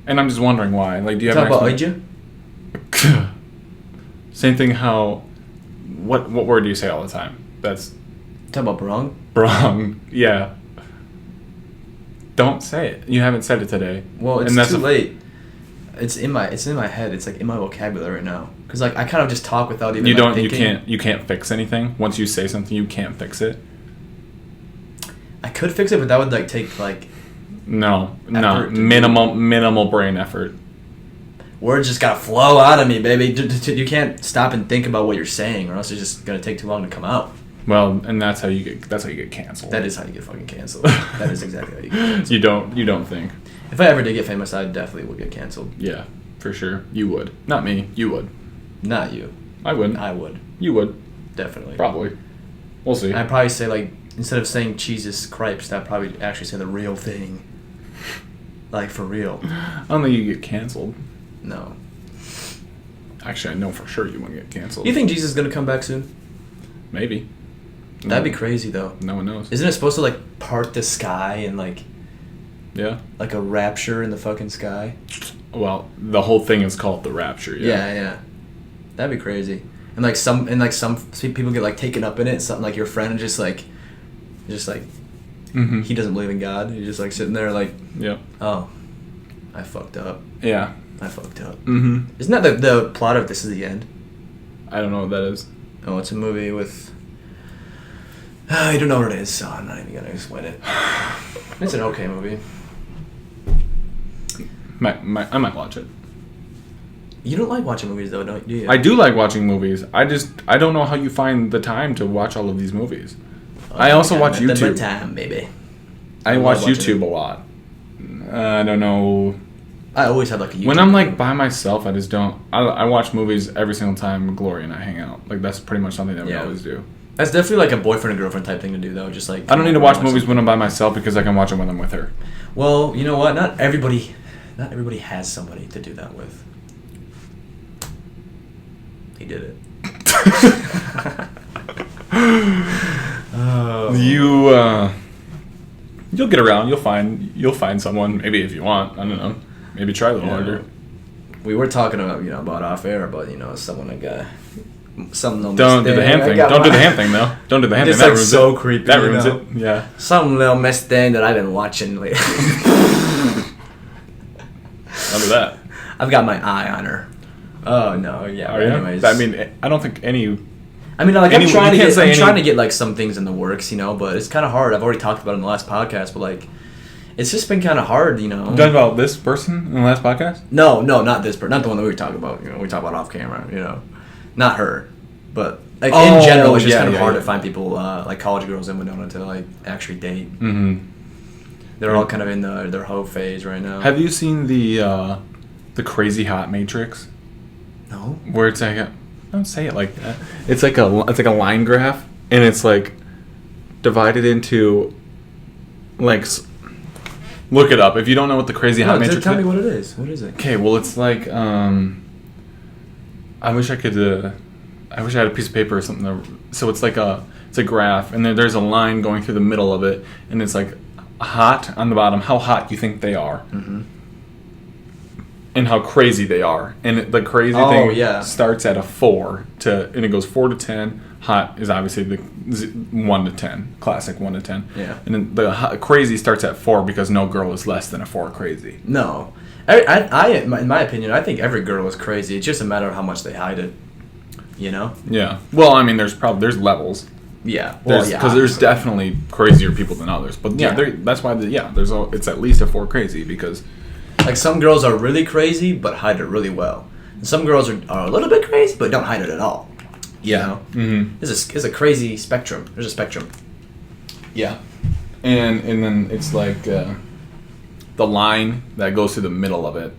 And I'm just wondering why. Like, do you have Talk an about explanation? Ouija? Same thing. How? What word do you say all the time? That's Talk about Brong? wrong. Yeah. Don't say it. You haven't said it today. Well, it's And that's too a- late. It's in my head. It's like in my vocabulary right now. Cause like I kind of just talk without even. You like, don't. thinking. You can't fix anything. Once you say something, you can't fix it. I could fix it, but that would like take like No. Effort to do. Minimal brain effort. words just gotta flow out of me, baby. You can't stop and think about what you're saying, or else it's just gonna take too long to come out. Well, and that's how you get canceled. That is how you get fucking canceled. That is exactly how you get canceled. You don't think. If I ever did get famous, I definitely would get canceled. Yeah, for sure. You would. Not me. You would. Not you. I wouldn't. I would. You would. Definitely. Probably. We'll see. I'd probably say, like, instead of saying Jesus Cripes, I'd probably actually say the real thing. Like, for real. I don't think you get canceled. No. Actually, I know for sure you wouldn't get canceled. You think Jesus is gonna come back soon? Maybe. That'd be crazy, though. No one knows. Isn't it supposed to, like, part the sky and, like Yeah. a rapture in the fucking sky? Well, the whole thing is called the rapture. Yeah. That'd be crazy. And like some people get like taken up in it. Something like your friend just like Mhm. He doesn't believe in God. He's just like sitting there like, Yep. oh, I fucked up. Yeah. I fucked up. Mm-hmm. Isn't that the plot of This Is the End? I don't know what that is. Oh, it's a movie with. I don't know what it is, so I'm not even gonna explain it. It's an okay movie. I might watch it. You don't like watching movies though, do you? I do like watching movies. I don't know how you find the time to watch all of these movies. I also watch YouTube. Time, baby. I love watch watching YouTube a lot. I don't know. I always have like a YouTube. When I'm like by myself, I just don't. I watch movies every single time Gloria and I hang out. Like that's pretty much something that we Yeah. always do. That's definitely like a boyfriend and girlfriend type thing to do though. Just like I don't need to watch movies when I'm by myself because I can watch them when I'm with her. Well, you know what? Not everybody has somebody to do that with. He did it. Oh. You'll get around. You'll find someone. Maybe if you want. I don't know. Maybe try a little harder. We were talking about off air, but someone like some Don't do the hand thing. Don't do the hand thing though. Don't do the hand thing. It's That like ruins so it. creepy. That ruins it. Yeah. Some little mess thing that I've been watching lately. Don't do that. I've got my eye on her. Oh no, yeah. Are you? Anyways, I mean, I don't think any. I mean, like, I'm you trying can't say any- to get like some things in the works, but it's kind of hard. I've already talked about it in the last podcast, but like, it's just been kind of hard, You talking about this person in the last podcast? No, not this person, not the one that we were talking about. We talk about off camera, not her, but like in general, it's just kind of hard to find people like college girls in Winona to like actually date. Mm-hmm. They're all kind of in their hoe phase right now. Have you seen the Crazy Hot Matrix? No. Where it's like don't say it like that. It's like a line graph, and it's like divided into like. Look it up if you don't know what the Crazy Hot Matrix is. Tell me what it is. What is it? Okay, well it's like I wish I could. I wish I had a piece of paper or something. So it's like it's a graph, and there's a line going through the middle of it, and it's like hot on the bottom. How hot you think they are, and how crazy they are. And the crazy thing starts at a 4 and it goes 4 to 10. Hot is obviously the 1 to 10, classic 1 to 10. Yeah. And then the crazy starts at 4 because no girl is less than a 4 crazy. No, in my opinion, I think every girl is crazy. It's just a matter of how much they hide it. Yeah. Well, I mean, there's levels. Yeah. Because there's definitely crazier people than others. But that's why it's at least a 4 crazy because like some girls are really crazy but hide it really well. And some girls are a little bit crazy but don't hide it at all. Yeah. Mm-hmm. It's a crazy spectrum. There's a spectrum. Yeah. And then it's like the line that goes through the middle of it.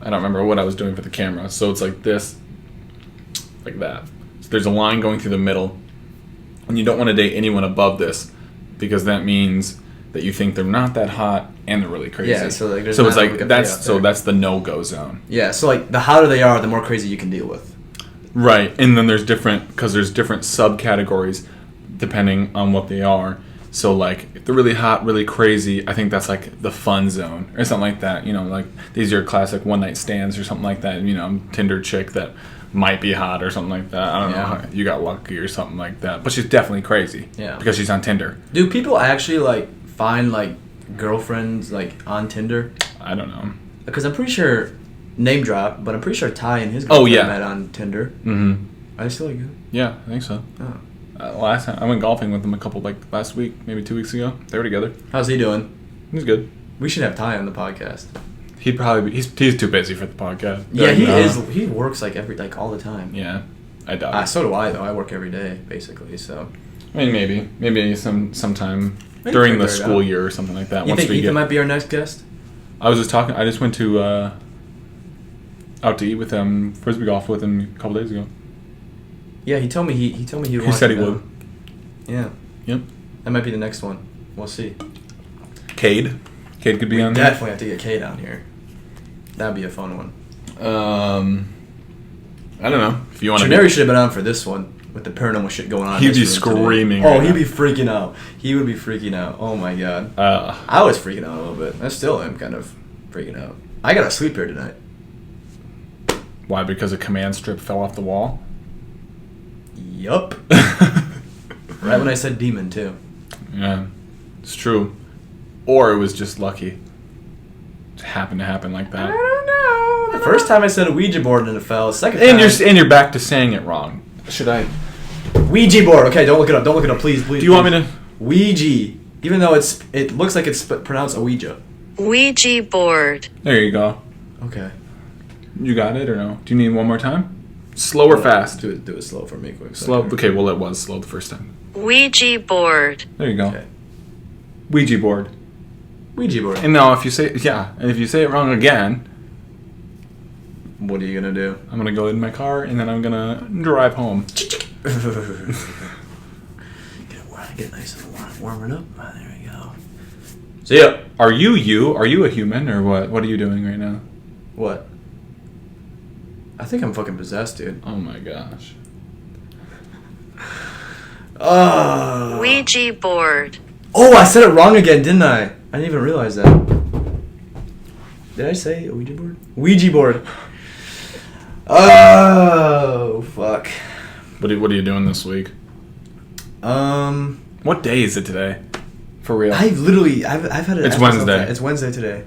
I don't remember what I was doing for the camera. So it's like this, like that. So there's a line going through the middle, and you don't want to date anyone above this because that means that you think they're not that hot and they're really crazy. Yeah, so like it's like that's the no-go zone. Yeah, so like the hotter they are, the more crazy you can deal with. Right, and then there's different subcategories depending on what they are. So like if they're really hot, really crazy, I think that's like the fun zone or something like that. Like these are classic one night stands or something like that. Tinder chick that might be hot or something like that. I don't know. You got lucky or something like that. But she's definitely crazy. Yeah. Because she's on Tinder. Do people actually like find like girlfriends like on Tinder? I don't know. Because I'm pretty sure, name drop, but I'm pretty sure Ty and his girlfriend met on Tinder. Mm-hmm. Are they still like good? Yeah, I think so. Oh. Last time I went golfing with them last week, maybe 2 weeks ago. They were together. How's he doing? He's good. We should have Ty on the podcast. He'd probably be, he's too busy for the podcast. Yeah, he is. He works like all the time. Yeah, I doubt it. So do I though. I work every day basically. So. I mean, maybe sometime during the school year or something like that. You think Ethan might be our next guest? I just went to out to eat with him, frisbee golf with him a couple days ago. Yeah, he told me he told me he. He said he would. Yeah. Yep. That might be the next one. We'll see. Cade could be on there. Definitely have to get Cade on here. That'd be a fun one. I don't know if you want to. Trenary should have been on for this one with the paranormal shit going on. He'd be screaming. Today. He'd be freaking out. He would be freaking out. Oh my god. I was freaking out a little bit. I still am kind of freaking out. I gotta sleep here tonight. Why? Because a command strip fell off the wall? Yup. Right when I said demon, too. Yeah. It's true. Or it was just lucky. It happened to happen like I that. don't know. The first time I said a Ouija board and it fell. Second time. And you're back to saying it wrong. Should I? Ouija board. Okay, don't look it up. Don't look it up, please. Do you want me to? Ouija. Even though it looks like it's pronounced Ouija. Ouija board. There you go. Okay. You got it or no? Do you need one more time? Slow or fast? Do it slow for me, quick. Slow. Okay, well it was slow the first time. Ouija board. There you go. Okay. Ouija board. Ouija board. And now if you say and if you say it wrong again, What are you gonna do? I'm gonna go in my car and then I'm gonna drive home. Get nice and warming up. There we go. See ya. Are you? Are you a human or what? What are you doing right now? What? I think I'm fucking possessed, dude. Oh my gosh. Ouija board. Oh, I said it wrong again, didn't I? I didn't even realize that. Did I say Ouija board? Ouija board. Oh, fuck. What are you doing this week? What day is it today? For real? I've had it. It's Wednesday. It's Wednesday today.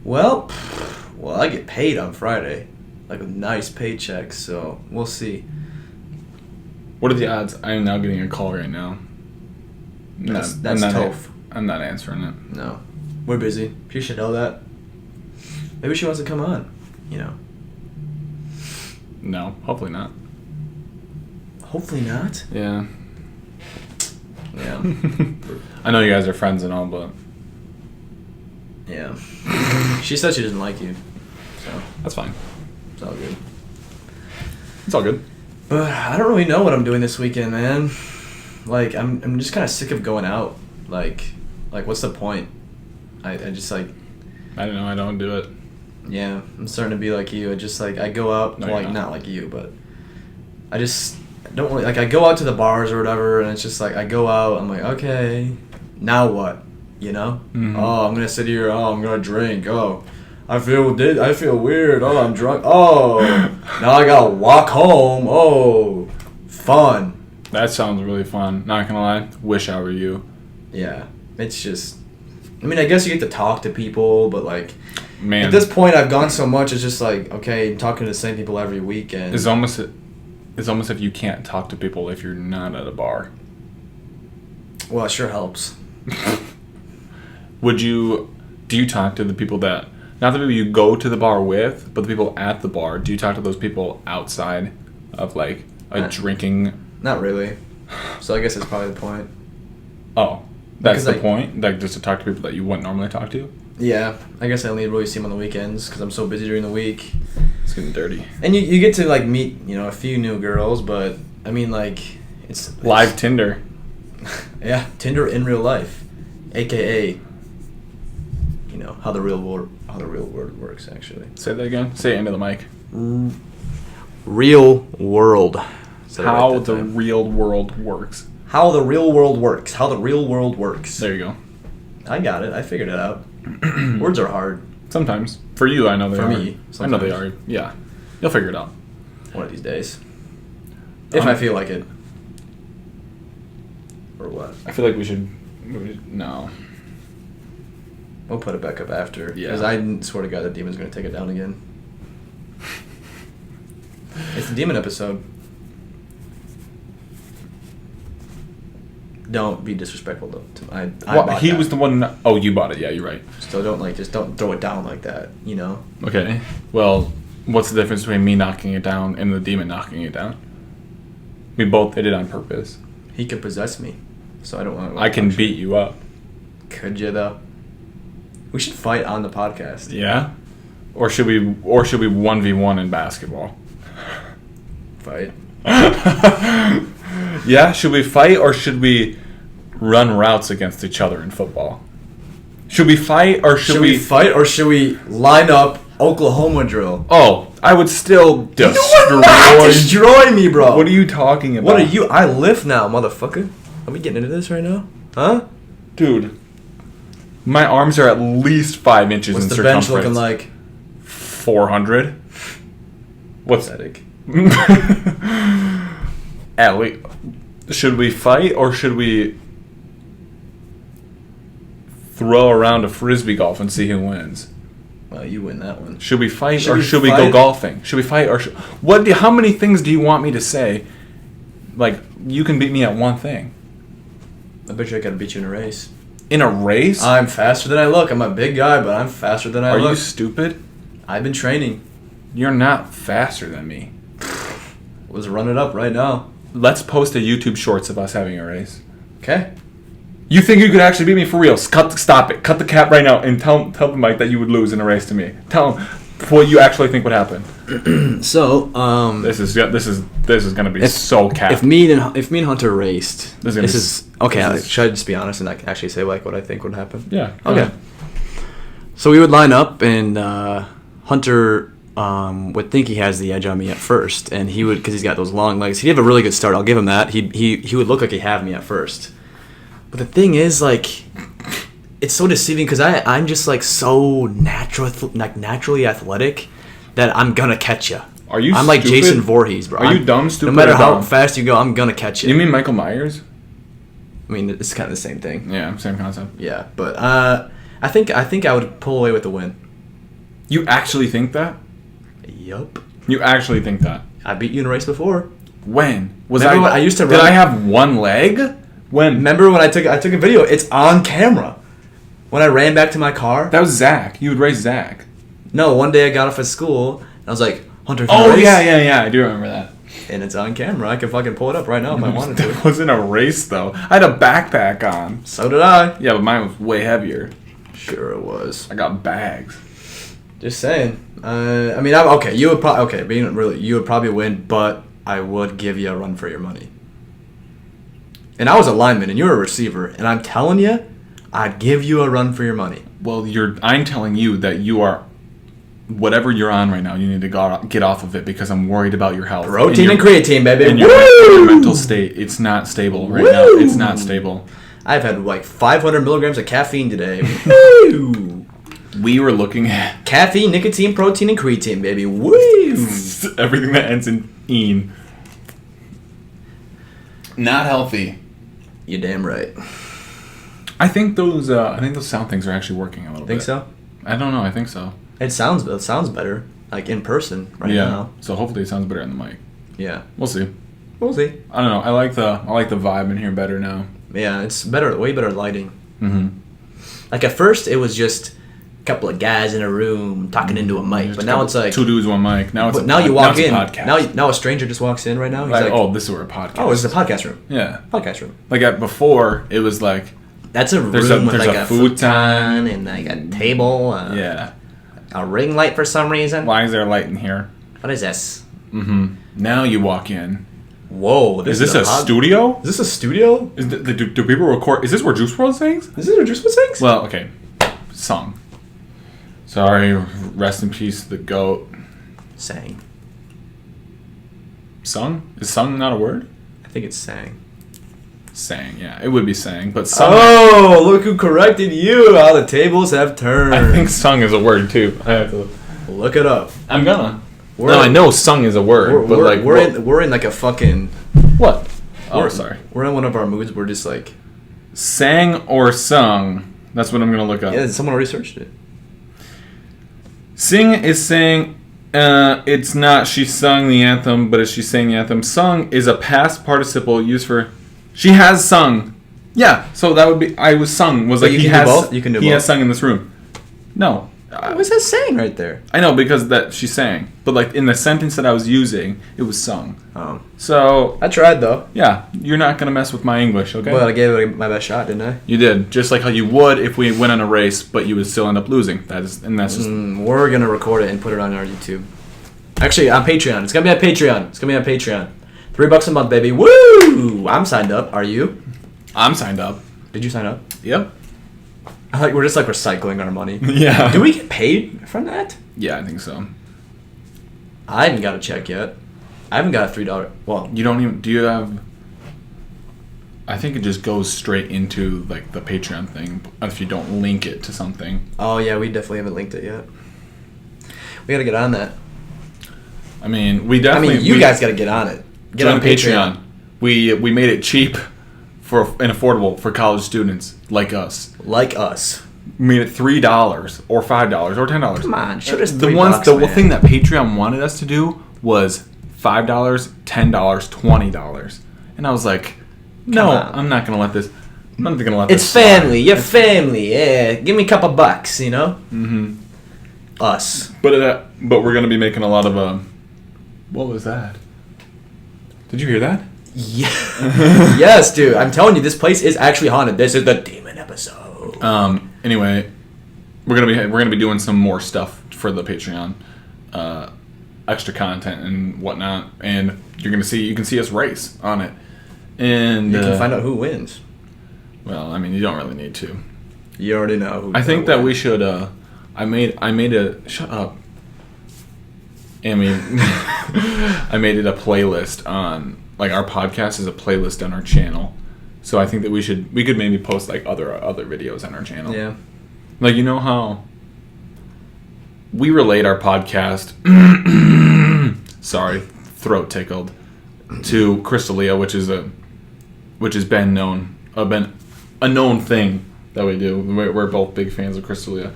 Well, I get paid on Friday, like a nice paycheck. So we'll see. What are the odds? I am now getting a call right now. That's I'm not tough. I'm not answering it. No, we're busy. She should know that. Maybe she wants to come on. You know. No, hopefully not. Hopefully not. Yeah. Yeah. I know you guys are friends and all, but Yeah. She said she doesn't like you. So that's fine. it's all good. It's all good. But I don't really know what I'm doing this weekend, man. Like I'm just kind of sick of going out. Like what's the point? I just like. I don't know. I don't do it. Yeah, I'm starting to be like you. I just like I go out. No, Well, you're like not. not like you, but I just don't really like. I go out to the bars or whatever, and it's just like I go out. I'm like, okay, now what? You know? Mhm. Oh, I'm gonna sit here. Oh, I'm gonna drink. Oh, I feel weird. Oh, I'm drunk. Oh, now I gotta walk home. Oh, fun. That sounds really fun. Not gonna lie. Wish I were you. Yeah, it's just. I mean, I guess you get to talk to people, but like. Man, At this point, I've gone so much. It's just like, okay, I'm talking to the same people every weekend. it's almost if you can't talk to people if you're not at a bar. Well, it sure helps. Do you talk to the people that, not the people you go to the bar with, but the people at the bar? Do you talk to those people outside of like a drinking? Not really. So I guess that's probably the point. Oh, that's Because, the like- point? Like just to talk to people that you wouldn't normally talk to? Yeah, I guess I only really see them on the weekends because I'm so busy during the week. It's getting dirty. And you get to like meet a few new girls, but I mean like it's Live Tinder. Yeah, Tinder in real life, aka how the real world works actually. Say that again. Say it into the mic. Real world. Said it right How that the time. real world works. How the real world works. How the real world works. There you go. I got it. I figured it out. Words are hard. Sometimes. For you, I know they For are. me, I know they sometimes. are. Yeah. You'll figure it out. One of these days. If I feel like it. Or what? I feel like we should. No. We'll put it back up after. Yeah. Because I swear to God, the demon's going to take it down again. It's the demon episode. Don't be disrespectful to I Well, bought he that. was the one. Oh, you bought it. Yeah, you're right. So just don't throw it down like that, Okay. Well, what's the difference between me knocking it down and the demon knocking it down? We both did it on purpose. He could possess me. So I don't want to. I can beat you up. Could you, though? We should fight on the podcast. Yeah. Or should we 1v1 in basketball? Fight. Yeah, should we fight or should we run routes against each other in football? Should we fight or should we fight or should we line up Oklahoma drill? Oh, I would still You would not destroy me, bro. What are you talking about? What are you? I lift now, motherfucker. Are we getting into this right now? Huh? Dude, my arms are at least 5 inches What's in the circumference. bench looking like? 400? What's Pathetic. At least, should we fight or should we throw around a frisbee golf and see who wins. Well, you win that one. Should we fight Should or we should we go fight? golfing? Should we fight or how many things do you want me to say? Like, you can beat me at one thing. I bet you I gotta beat you in a race. In a race? I'm faster than I look. I'm a big guy, but I'm faster than I Are look. you stupid? I've been training. You're not faster than me. Let's run it up right now. Let's post a YouTube shorts of us having a race. Okay. You think you could actually beat me for real? Stop it. Cut the cap right now and tell the Mike that you would lose in a race to me. Tell him what you actually think would happen. So, This is gonna be so cap. if me and Hunter raced, This is okay. this is- Should I just be honest and I can actually say like what I think would happen? Yeah. Okay. So we would line up, and Hunter would think he has the edge on me at first, and he would, because he's got those long legs. He'd have a really good start. I'll give him that. He would look like he'd have me at first. But the thing is, like, it's so deceiving because I'm just like so naturally athletic that I'm gonna catch you. Are you I'm like stupid? Jason Voorhees, bro. Are you dumb, stupid, No matter or how dumb? fast you go, I'm gonna catch you. You mean Michael Myers? I mean, it's kind of the same thing. Yeah, same concept. Yeah, but I think I would pull away with the win. You actually think that? Yup. You actually think that? I beat you in a race before. When was Remember when I used to Did run- I have one leg? When? Remember when I took a video? It's on camera. When I ran back to my car. That was Zach. You would race Zach. No, one day I got off at school and I was like, Hunter, can I Oh race? yeah. I do remember that. And it's on camera. I can fucking pull it up right now if I wanted That to. wasn't a race though. I had a backpack on. So did I. Yeah, but mine was way heavier. Sure it was. I got bags. Just saying. I mean, okay. You would probably you would probably win, but I would give you a run for your money. And I was a lineman, and you're a receiver, and I'm telling you, I'd give you a run for your money. Well, I'm telling you that you are, whatever you're on right now, you need to get off of it because I'm worried about your health. Protein and creatine, baby. And your mental state. It's not stable right now. It's not stable. I've had like 500 milligrams of caffeine today. Woo! We were looking at Caffeine, nicotine, protein, and creatine, baby. Woo! everything that ends in "een." Not healthy. You're damn right. I think those sound things are actually working a little bit. Think so? I don't know. I think so. It sounds better, like in person right now. So hopefully it sounds better on the mic. Yeah. We'll see. We'll see. I don't know. I like the vibe in here better now. Yeah, it's better, way better lighting. Mm-hmm. Like at first, it was just a couple of guys in a room talking into a mic, but now it's like two dudes, one mic. Now it's But now you walk in. Podcast. Now a stranger just walks in right now. He's like, oh, this is where a podcast. oh, this is a podcast room. Yeah. Podcast room. Like before, it was like That's a There's room a- with there's like a a food futon and like a table. yeah. A ring light for some reason. Why is there light in here? What is this? Mm-hmm. Now you walk in. Whoa! Is this a studio? Is this a studio? Do people record? Is this where Juice WRLD sings? Is this where Juice WRLD sings? Well, okay. Sung. Sorry. Rest in peace, the goat. Sang. Sung? Is sung not a word? I think it's sang. Sang, yeah. It would be sang, but sung. Oh, look who corrected you! How the tables have turned. I think sung is a word too. I have to Look it up. I'm gonna. We're- No, I know sung is a word, but like we're in like a fucking. what? Oh, we're- sorry. We're in one of our moods. We're just like. Sang or sung? That's what I'm gonna look up. Yeah, someone researched it. Sing is saying, it's not she sung the anthem, but it's she sang the anthem. Sung is a past participle used for she has sung. Yeah, so that would be I was sung was But like you he can do has both? You can do he has both? sung in this room. No. What was that saying right there? I know because that she sang, but like in the sentence that I was using, it was sung. Oh, So I tried though. yeah, you're not gonna mess with my English, okay? But I gave it my best shot, didn't I? You did, just like how you would if we went on a race, but you would still end up losing. That's just We're gonna record it and put it on our YouTube. Actually, on Patreon. It's gonna be on Patreon. It's gonna be on Patreon. $3 a month, baby. Woo! I'm signed up. Are you? I'm signed up. Did you sign up? Yep. I like we're just like recycling our money. Yeah. Do we get paid from that? Yeah, I think so. I haven't got a check yet. I haven't got a $3. Well, You don't even. Do you have? I think it just goes straight into like the Patreon thing if you don't link it to something. oh yeah, we definitely haven't linked it yet. We gotta get on that. I mean, we I definitely. mean, you guys gotta get on it. Get join on Patreon. We made it cheap and affordable for college students like us. Like us. made it $3 or $5 or $10. Come on, shoot us The $3, the man. thing that Patreon wanted us to do was $5, $10, $20, and I was like, no, on. I'm not gonna let this. I'm not gonna let this. It's slide. family. You're family. Yeah, give me a couple bucks. You know. Mm-hmm. Us. But we're gonna be making a lot of What was that? Did you hear that? Yeah. Yes, dude. I'm telling you, this place is actually haunted. This is the demon episode. Anyway, we're gonna be doing some more stuff for the Patreon, extra content and whatnot, and you can see us race on it, and You can find out who wins. Well, I mean, you don't really need to. You already know who. I think that we should. I made a shut up. I mean, I made it a playlist on like our podcast is a playlist on our channel, so I think that we could maybe post like other videos on our channel. Yeah. Like, you know how we relate our podcast, sorry, throat tickled, to Crystalia, which has been a known thing that we do. We're both big fans of Crystalia,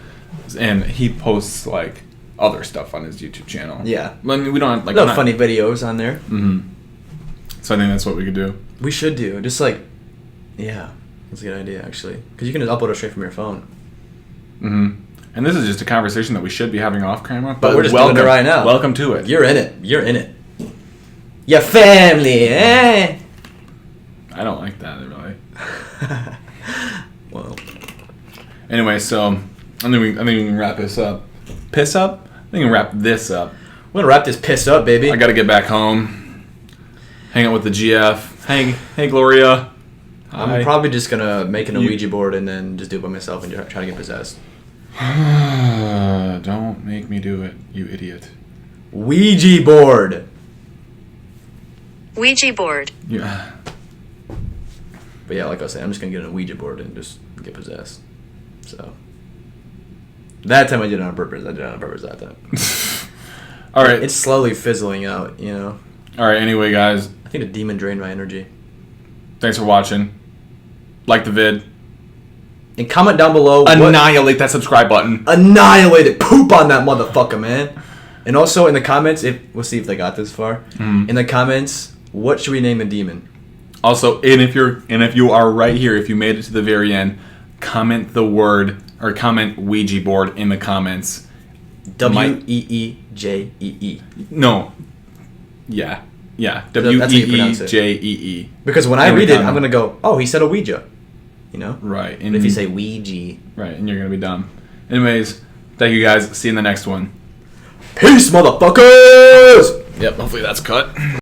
and he posts like other stuff on his YouTube channel. Yeah. I mean, we don't have, like No funny videos on there. Mm-hmm. So I think that's what we could do. We should do just like, yeah, that's a good idea actually, because you can just upload it straight from your phone. Mm-hmm. And this is just a conversation that we should be having off camera, But we're just doing it right now. Welcome to it. You're in it. You're in it. Your family, eh? I don't like that really. Well, Anyway, so I think we can wrap this up. Piss up? I think we can wrap this up. we're gonna wrap this piss up, baby. I gotta get back home. Hang out with the GF. Hey Gloria. I'm Hi. probably just gonna make an You- Ouija board and then just do it by myself and try to get possessed. Don't make me do it, you idiot. Ouija board. Ouija board. Yeah. But yeah, like I was saying, I'm just gonna get a Ouija board and just get possessed. So that time I did it on purpose. I did it on purpose that time. All right. It's slowly fizzling out, you know. All right. Anyway, guys, I think the demon drained my energy. thanks for watching. Like the vid. And comment down below. Annihilate that subscribe button. Annihilate it. Poop on that motherfucker, man. And also in the comments, we'll see if they got this far. Mhm. In the comments, what should we name the demon? Also, and if you are right here, if you made it to the very end, comment the word or comment Ouija board in the comments. WEEJEE. No. Yeah. Yeah. That's how you pronounce it. WEEJEE. Because when I In the read it, comment. I'm gonna go, oh, he said a Ouija. You know. Right. But if you say Ouija, right, and you're gonna be dumb. Anyways, thank you guys. See you in the next one. peace, motherfuckers. Yep. Hopefully that's cut.